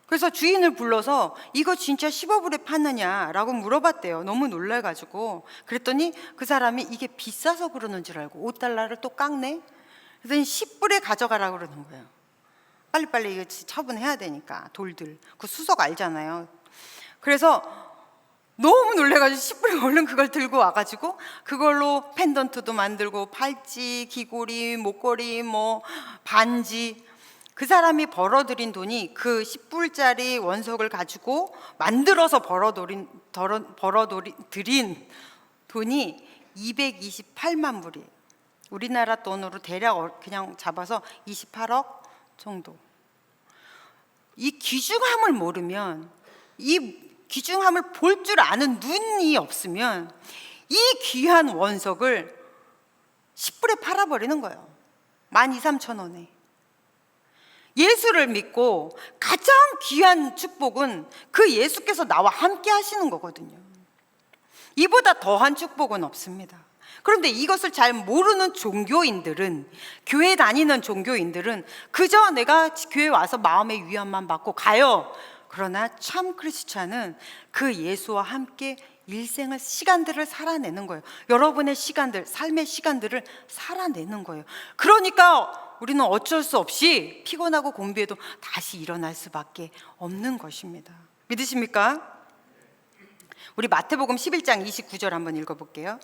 그래서 주인을 불러서 이거 진짜 15불에 파느냐라고 물어봤대요. 너무 놀라가지고. 그랬더니 그 사람이 이게 비싸서 그러는 줄 알고 5달러를 또 깎네. 그랬더니 10불에 가져가라고 그러는 거예요. 빨리빨리 이거 처분해야 되니까. 돌들, 그 수석 알잖아요. 그래서 너무 놀래가지고 10불에 얼른 그걸 들고 와가지고 그걸로 펜던트도 만들고 팔찌, 귀고리, 목걸이, 뭐 반지. 그 사람이 벌어들인 돈이 그 10불짜리 원석을 가지고 만들어서 벌어들인 돈이 228만 불이에요. 우리나라 돈으로 대략 그냥 잡아서 28억 정도. 이 귀중함을 모르면, 이 귀중함을 볼 줄 아는 눈이 없으면 이 귀한 원석을 10불에 팔아버리는 거예요. 12,000~13,000원에. 예수를 믿고 가장 귀한 축복은 그 예수께서 나와 함께 하시는 거거든요. 이보다 더한 축복은 없습니다. 그런데 이것을 잘 모르는 종교인들은, 교회 다니는 종교인들은 그저 내가 교회 와서 마음의 위안만 받고 가요. 그러나 참 크리스찬은 그 예수와 함께 일생을, 시간들을 살아내는 거예요. 여러분의 시간들, 삶의 시간들을 살아내는 거예요. 그러니까 우리는 어쩔 수 없이 피곤하고 곤비해도 다시 일어날 수밖에 없는 것입니다. 믿으십니까? 우리 마태복음 11장 29절 한번 읽어볼게요.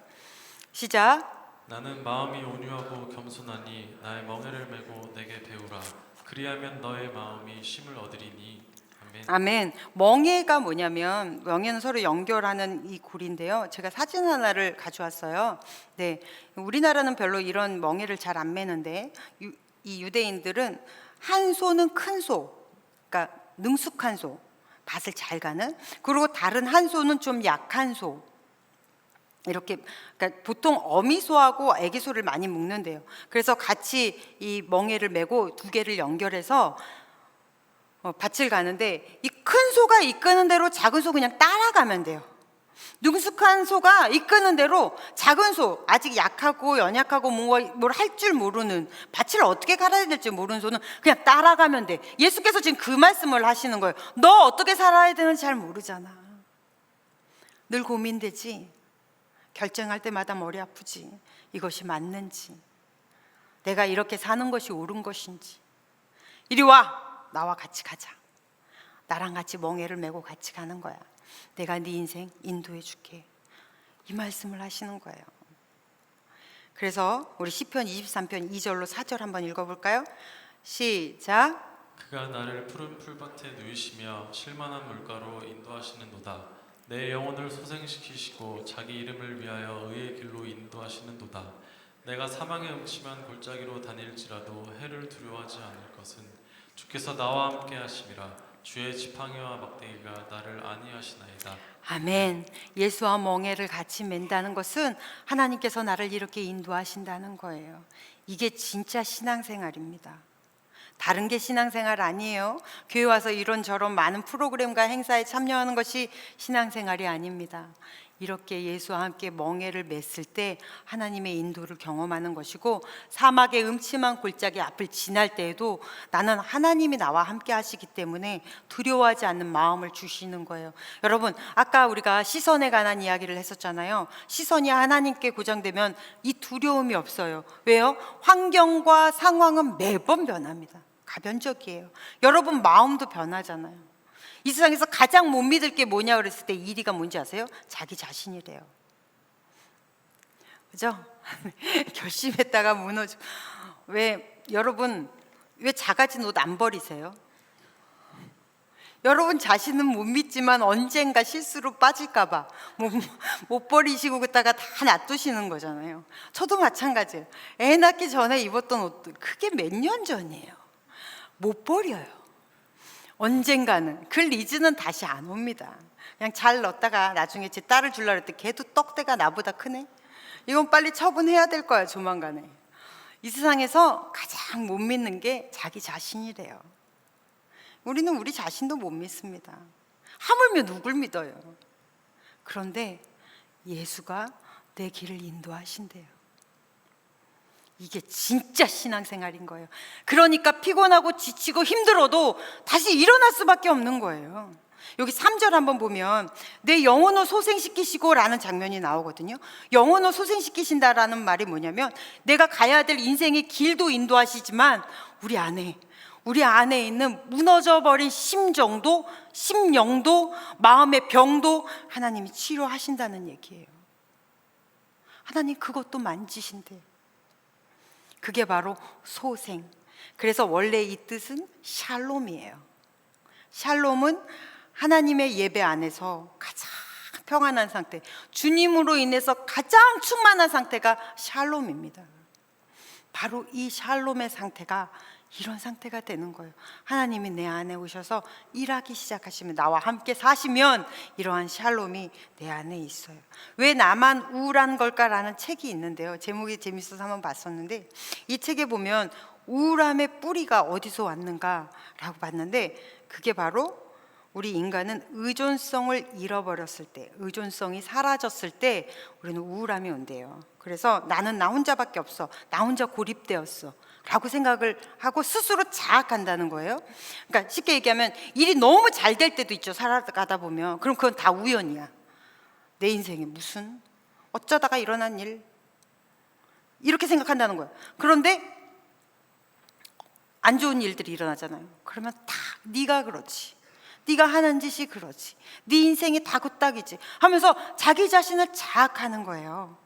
시작. 나는 마음이 온유하고 겸손하니 나의 멍에를 메고 내게 배우라. 그리하면 너의 마음이 쉼을 얻으리니. 아멘. 아멘. 멍에가 뭐냐면, 멍에는 서로 연결하는 이 고리인데요. 제가 사진 하나를 가져왔어요. 네, 우리나라는 별로 이런 멍에를 잘 안 매는데 이 유대인들은 한 소는 큰 소, 그러니까 능숙한 소, 밭을 잘 가는, 그리고 다른 한 소는 좀 약한 소. 이렇게 그러니까 보통 어미소하고 애기소를 많이 묶는데요. 그래서 같이 이 멍에를 메고 두 개를 연결해서 밭을 가는데 이 큰 소가 이끄는 대로 작은 소 그냥 따라가면 돼요. 능숙한 소가 이끄는 대로 작은 소, 아직 약하고 연약하고 뭘 할 줄 모르는, 밭을 어떻게 갈아야 될지 모르는 소는 그냥 따라가면 돼. 예수께서 지금 그 말씀을 하시는 거예요. 너 어떻게 살아야 되는지 잘 모르잖아. 늘 고민되지. 결정할 때마다 머리 아프지. 이것이 맞는지, 내가 이렇게 사는 것이 옳은 것인지. 이리 와, 나와 같이 가자. 나랑 같이 멍에를 메고 같이 가는 거야. 내가 네 인생 인도해 줄게. 이 말씀을 하시는 거예요. 그래서 우리 시편 23편 2절로 4절 한번 읽어볼까요? 시작. 그가 나를 푸른 풀밭에 누이시며 실만한 물가로 인도하시는도다. 내 영혼을 소생시키시고 자기 이름을 위하여 의의 길로 인도하시는도다. 내가 사망의 음침한 골짜기로 다닐지라도 해를 두려워하지 않을 것은 주께서 나와 함께 하심이라. 주의 지팡이와 막대기가 나를 안위하시나이다. 아멘. 예수와 멍에를 같이 맨다는 것은 하나님께서 나를 이렇게 인도하신다는 거예요. 이게 진짜 신앙생활입니다. 다른 게 신앙생활 아니에요. 교회 와서 이런저런 많은 프로그램과 행사에 참여하는 것이 신앙생활이 아닙니다. 이렇게 예수와 함께 멍에를 맸을 때 하나님의 인도를 경험하는 것이고, 사막의 음침한 골짜기 앞을 지날 때에도 나는 하나님이 나와 함께 하시기 때문에 두려워하지 않는 마음을 주시는 거예요. 여러분, 아까 우리가 시선에 관한 이야기를 했었잖아요. 시선이 하나님께 고정되면 이 두려움이 없어요. 왜요? 환경과 상황은 매번 변합니다. 가변적이에요. 여러분 마음도 변하잖아요. 이 세상에서 가장 못 믿을 게 뭐냐 그랬을 때 1위가 뭔지 아세요? 자기 자신이래요. 그죠? 결심했다가 무너져. 여러분 왜 작아진 옷 안 버리세요? 여러분 자신은 못 믿지만 언젠가 실수로 빠질까 봐 못 버리시고 그다가 다 놔두시는 거잖아요. 저도 마찬가지예요. 애 낳기 전에 입었던 옷도 그게 몇 년 전이에요. 못 버려요. 언젠가는 그 리즈는 다시 안 옵니다. 그냥 잘 넣었다가 나중에 제 딸을 주려고 했더니 걔도 떡대가 나보다 크네. 이건 빨리 처분해야 될 거야 조만간에. 이 세상에서 가장 못 믿는 게 자기 자신이래요. 우리는 우리 자신도 못 믿습니다. 하물며 누굴 믿어요. 그런데 예수가 내 길을 인도하신대요. 이게 진짜 신앙생활인 거예요. 그러니까 피곤하고 지치고 힘들어도 다시 일어날 수밖에 없는 거예요. 여기 3절 한번 보면 내 영혼을 소생시키시고 라는 장면이 나오거든요. 영혼을 소생시키신다라는 말이 뭐냐면 내가 가야 될 인생의 길도 인도하시지만 우리 안에 있는 무너져버린 심정도, 심령도, 마음의 병도 하나님이 치료하신다는 얘기예요. 하나님 그것도 만지신대요. 그게 바로 소생. 그래서 원래 이 뜻은 샬롬이에요. 샬롬은 하나님의 예배 안에서 가장 평안한 상태, 주님으로 인해서 가장 충만한 상태가 샬롬입니다. 바로 이 샬롬의 상태가 이런 상태가 되는 거예요. 하나님이 내 안에 오셔서 일하기 시작하시면, 나와 함께 사시면 이러한 샬롬이 내 안에 있어요. 왜 나만 우울한 걸까라는 책이 있는데요. 제목이 재밌어서 한번 봤었는데, 이 책에 보면 우울함의 뿌리가 어디서 왔는가라고 봤는데, 그게 바로 우리 인간은 의존성을 잃어버렸을 때, 의존성이 사라졌을 때 우리는 우울함이 온대요. 그래서 나는 나 혼자밖에 없어, 나 혼자 고립되었어 라고 생각을 하고 스스로 자학한다는 거예요. 그러니까 쉽게 얘기하면 일이 너무 잘 될 때도 있죠. 살아가다 보면. 그럼 그건 다 우연이야. 내 인생에 무슨 어쩌다가 일어난 일, 이렇게 생각한다는 거예요. 그런데 안 좋은 일들이 일어나잖아요. 그러면 다 네가 그렇지, 네가 하는 짓이 그렇지, 네 인생이 다 그딱이지 하면서 자기 자신을 자학하는 거예요.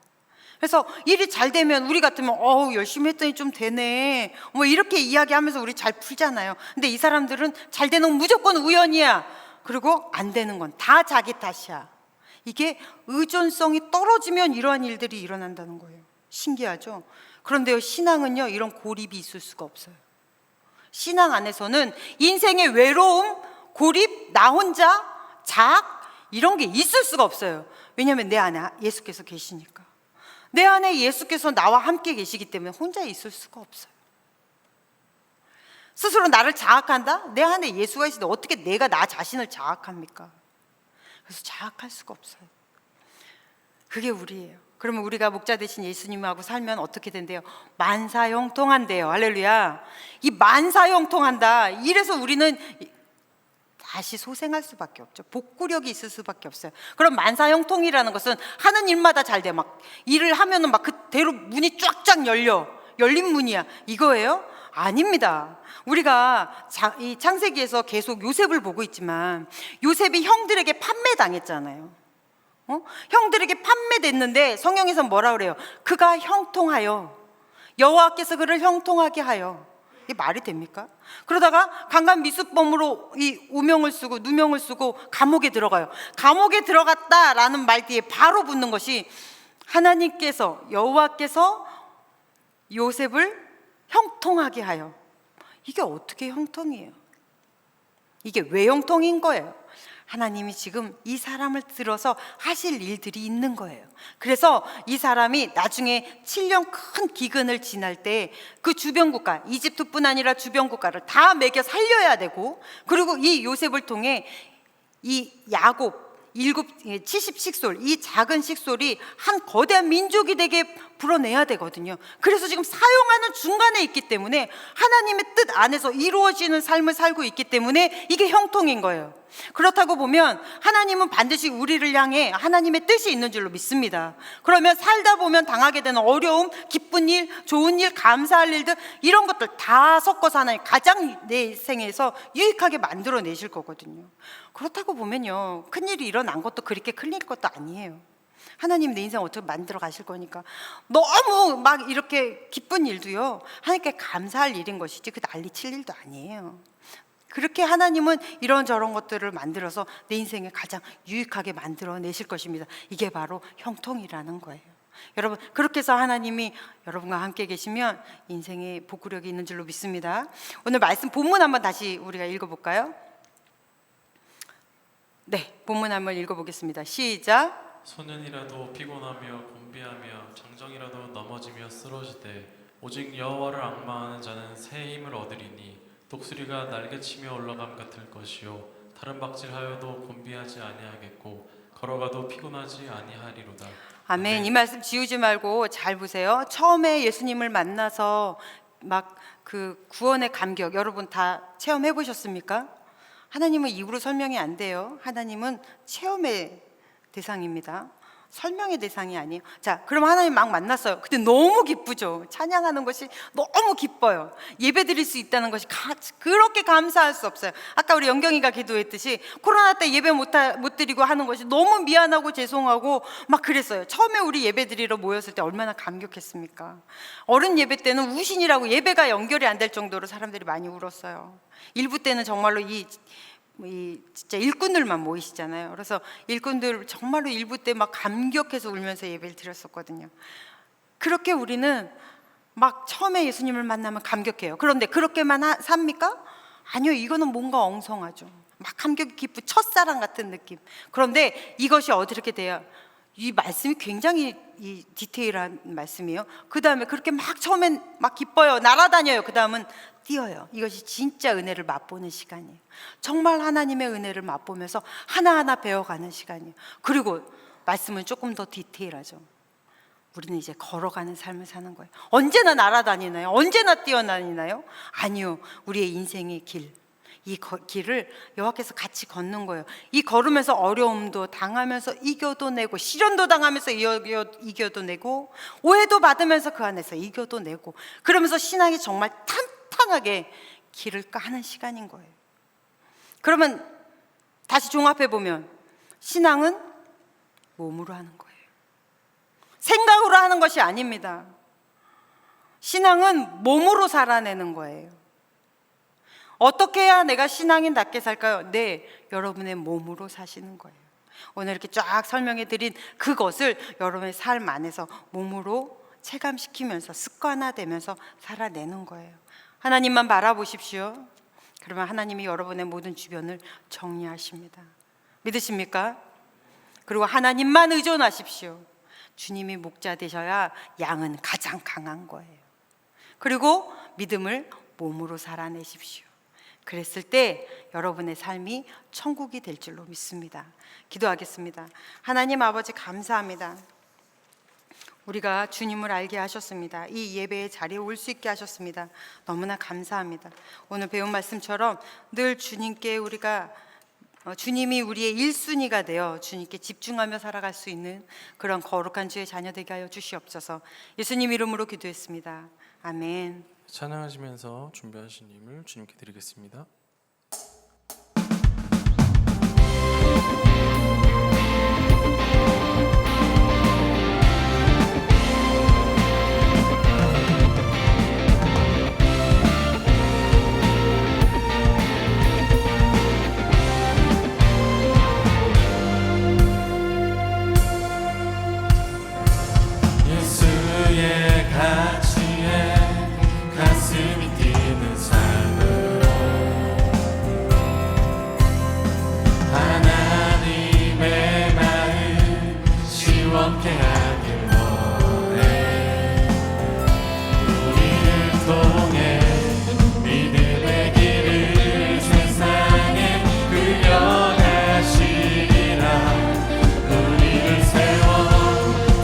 그래서 일이 잘 되면 우리 같으면 열심히 했더니 좀 되네 뭐 이렇게 이야기하면서 우리 잘 풀잖아요. 근데 이 사람들은 잘 되는 건 무조건 우연이야. 그리고 안 되는 건 다 자기 탓이야. 이게 의존성이 떨어지면 이러한 일들이 일어난다는 거예요. 신기하죠? 그런데요, 신앙은요 이런 고립이 있을 수가 없어요. 신앙 안에서는 인생의 외로움, 고립, 나 혼자, 자학, 이런 게 있을 수가 없어요. 왜냐하면 내 안에 예수께서 계시니까. 내 안에 예수께서 나와 함께 계시기 때문에 혼자 있을 수가 없어요. 스스로 나를 자학한다? 내 안에 예수가 있는데 어떻게 내가 나 자신을 자학합니까? 그래서 자학할 수가 없어요. 그게 우리예요. 그러면 우리가 목자 되신 예수님하고 살면 어떻게 된대요? 만사형통한대요. 할렐루야. 이 만사형통한다. 이래서 우리는 다시 소생할 수밖에 없죠. 복구력이 있을 수밖에 없어요. 그럼 만사형통이라는 것은 하는 일마다 잘 돼. 막 일을 하면은 막 그대로 문이 쫙쫙 열린 문이야. 이거예요? 아닙니다. 우리가 이 창세기에서 계속 요셉을 보고 있지만 요셉이 형들에게 판매당했잖아요. 형들에게 판매됐는데 성경에서 뭐라 그래요? 그가 형통하여, 여호와께서 그를 형통하게 하여. 이게 말이 됩니까? 그러다가 강간 미수범으로 이 오명을 쓰고 누명을 쓰고 감옥에 들어가요. 감옥에 들어갔다라는 말 뒤에 바로 붙는 것이 하나님께서, 여호와께서 요셉을 형통하게 하여. 이게 어떻게 형통이에요? 이게 왜 형통인 거예요? 하나님이 지금 이 사람을 들어서 하실 일들이 있는 거예요. 그래서 이 사람이 나중에 7년 큰 기근을 지날 때 그 주변 국가, 이집트뿐 아니라 주변 국가를 다 먹여 살려야 되고, 그리고 이 요셉을 통해 이 야곱 70식솔, 이 작은 식솔이 한 거대한 민족이 되게 불어내야 되거든요. 그래서 지금 사용하는 중간에 있기 때문에 하나님의 뜻 안에서 이루어지는 삶을 살고 있기 때문에 이게 형통인 거예요. 그렇다고 보면 하나님은 반드시 우리를 향해 하나님의 뜻이 있는 줄로 믿습니다. 그러면 살다 보면 당하게 되는 어려움, 기쁜 일, 좋은 일, 감사할 일들, 이런 것들 다 섞어서 하나님 가장 내 생에서 유익하게 만들어내실 거거든요. 그렇다고 보면요, 큰일이 일어난 것도 그렇게 큰일 것도 아니에요. 하나님 내 인생 어떻게 만들어 가실 거니까 너무 막 이렇게 기쁜 일도요, 하나님께 감사할 일인 것이지 그 난리칠 일도 아니에요. 그렇게 하나님은 이런저런 것들을 만들어서 내 인생에 가장 유익하게 만들어내실 것입니다. 이게 바로 형통이라는 거예요. 여러분, 그렇게 해서 하나님이 여러분과 함께 계시면 인생에 복구력이 있는 줄로 믿습니다. 오늘 말씀 본문 한번 다시 우리가 읽어볼까요? 네, 본문 한번 읽어보겠습니다. 시작. 소년이라도 피곤하며 곤비하며 장정이라도 넘어지며 쓰러지되 오직 여호와를 앙망하는 자는 새 힘을 얻으리니 독수리가 날개치며 올라감 같을 것이요 다른 박질하여도 곤비하지 아니하겠고 걸어가도 피곤하지 아니하리로다. 아멘. 이 말씀 지우지 말고 잘 보세요. 처음에 예수님을 만나서 막 그 구원의 감격 여러분 다 체험해 보셨습니까? 하나님은 입으로 설명이 안 돼요. 하나님은 체험의 대상입니다. 설명의 대상이 아니에요. 자, 그럼 하나님 막 만났어요. 근데 너무 기쁘죠. 찬양하는 것이 너무 기뻐요. 예배 드릴 수 있다는 것이 그렇게 감사할 수 없어요. 아까 우리 영경이가 기도했듯이 코로나 때 예배 못 드리고 하는 것이 너무 미안하고 죄송하고 막 그랬어요. 처음에 우리 예배 드리러 모였을 때 얼마나 감격했습니까? 어른 예배 때는 우신이라고 예배가 연결이 안 될 정도로 사람들이 많이 울었어요. 일부 때는 정말로 이 진짜 일꾼들만 모이시잖아요. 그래서 일꾼들 정말로 일부 때 막 감격해서 울면서 예배를 드렸었거든요. 그렇게 우리는 막 처음에 예수님을 만나면 감격해요. 그런데 그렇게만 삽니까? 아니요, 이거는 뭔가 엉성하죠. 막 감격이 깊은 첫사랑 같은 느낌. 그런데 이것이 어떻게 돼요? 이 말씀이 굉장히 이 디테일한 말씀이에요. 그 다음에 그렇게 막 처음엔 막 기뻐요, 날아다녀요. 그 다음은 뛰어요. 이것이 진짜 은혜를 맛보는 시간이에요. 정말 하나님의 은혜를 맛보면서 하나하나 배워가는 시간이에요. 그리고 말씀은 조금 더 디테일하죠. 우리는 이제 걸어가는 삶을 사는 거예요. 언제나 날아다니나요? 언제나 뛰어다니나요? 아니요. 우리의 인생의 길, 이 길을 여호와께서 같이 걷는 거예요. 이 걸으면서 어려움도 당하면서 이겨도 내고, 시련도 당하면서 이겨도 내고, 오해도 받으면서 그 안에서 이겨도 내고, 그러면서 신앙이 정말 탄탄하게 길을 까는 시간인 거예요. 그러면 다시 종합해 보면 신앙은 몸으로 하는 거예요. 생각으로 하는 것이 아닙니다. 신앙은 몸으로 살아내는 거예요. 어떻게 해야 내가 신앙인답게 살까요? 네, 여러분의 몸으로 사시는 거예요. 오늘 이렇게 쫙 설명해 드린 그것을 여러분의 삶 안에서 몸으로 체감시키면서 습관화되면서 살아내는 거예요. 하나님만 바라보십시오. 그러면 하나님이 여러분의 모든 주변을 정리하십니다. 믿으십니까? 그리고 하나님만 의존하십시오. 주님이 목자 되셔야 양은 가장 강한 거예요. 그리고 믿음을 몸으로 살아내십시오. 그랬을 때 여러분의 삶이 천국이 될 줄로 믿습니다. 기도하겠습니다. 하나님 아버지 감사합니다. 우리가 주님을 알게 하셨습니다. 이 예배의 자리에 올 수 있게 하셨습니다. 너무나 감사합니다. 오늘 배운 말씀처럼 늘 주님께 주님이 우리의 1순위가 되어 주님께 집중하며 살아갈 수 있는 그런 거룩한 주의 자녀 되게 하여 주시옵소서. 예수님 이름으로 기도했습니다. 아멘. 찬양하시면서 준비하신 힘을 주님께 드리겠습니다. 예수의 가치에 가슴이 뛰는 삶으로 하나님의 마음 시원케 하길 원해. 우리를 통해 믿음의 길을 세상에 그려가시리라. 우리를 세워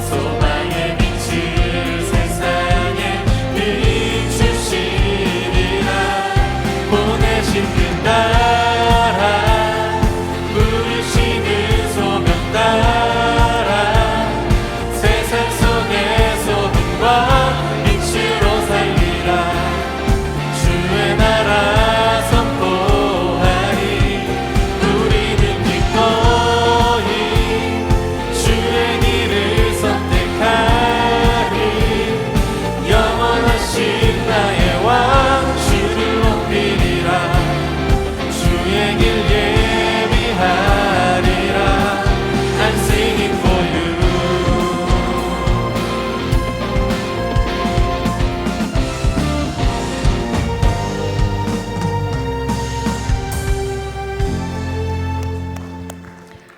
소망의 빛을 세상에 비추시리라. 보내신 그 나라 부르시는 소명 따라 세상 속에 소금과 빛으로 살리라. 주의 나라 선포하리. 우리는 기꺼이 주의 길을 선택하리. 영원하신 나의 왕 주를 높이리라. 주의 길 예비하리라. I'm singing for you.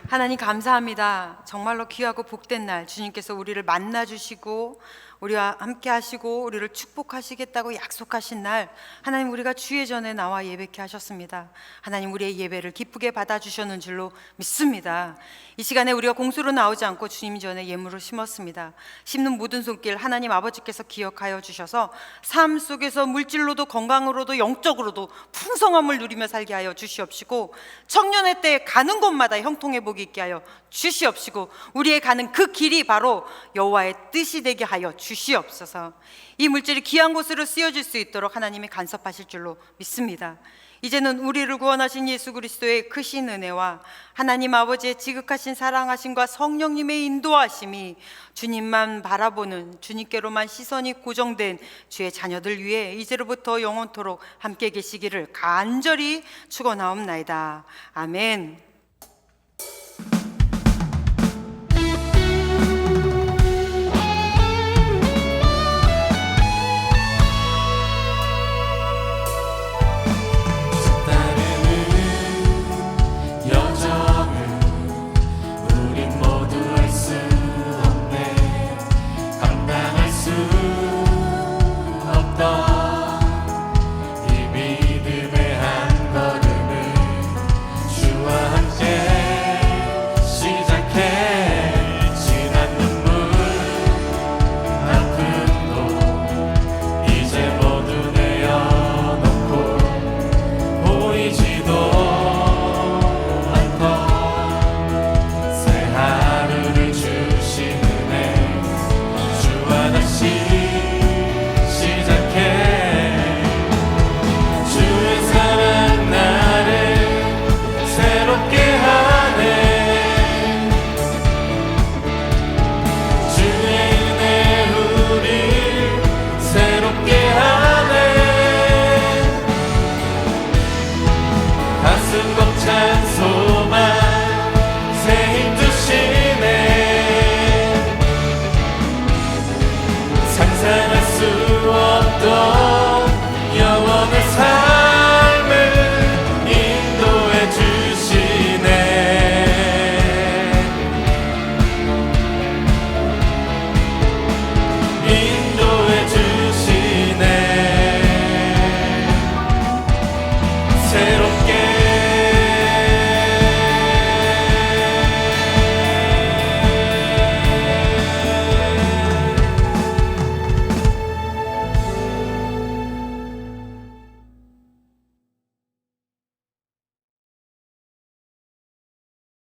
하나님 감사합니다. 정말로 귀하고 복된 날 주님께서 우리를 만나주시고 우리와 함께 하시고 우리를 축복하시겠다고 약속하신 날 하나님 우리가 주의 전에 나와 예배케 하셨습니다. 하나님 우리의 예배를 기쁘게 받아주셨는 줄로 믿습니다. 이 시간에 우리가 공수로 나오지 않고 주님 전에 예물을 심었습니다. 심는 모든 손길 하나님 아버지께서 기억하여 주셔서 삶 속에서 물질로도 건강으로도 영적으로도 풍성함을 누리며 살게 하여 주시옵시고 청년의 때 가는 곳마다 형통의 복이 있게 하여 주시옵시고 우리의 가는 그 길이 바로 여호와의 뜻이 되게 하여 주시옵소서. 이 물질이 귀한 곳으로 쓰여질 수 있도록 하나님이 간섭하실 줄로 믿습니다. 이제는 우리를 구원하신 예수 그리스도의 크신 은혜와 하나님 아버지의 지극하신 사랑하심과 성령님의 인도하심이 주님만 바라보는 주님께로만 시선이 고정된 주의 자녀들 위해 이제로부터 영원토록 함께 계시기를 간절히 축원하옵나이다. 아멘.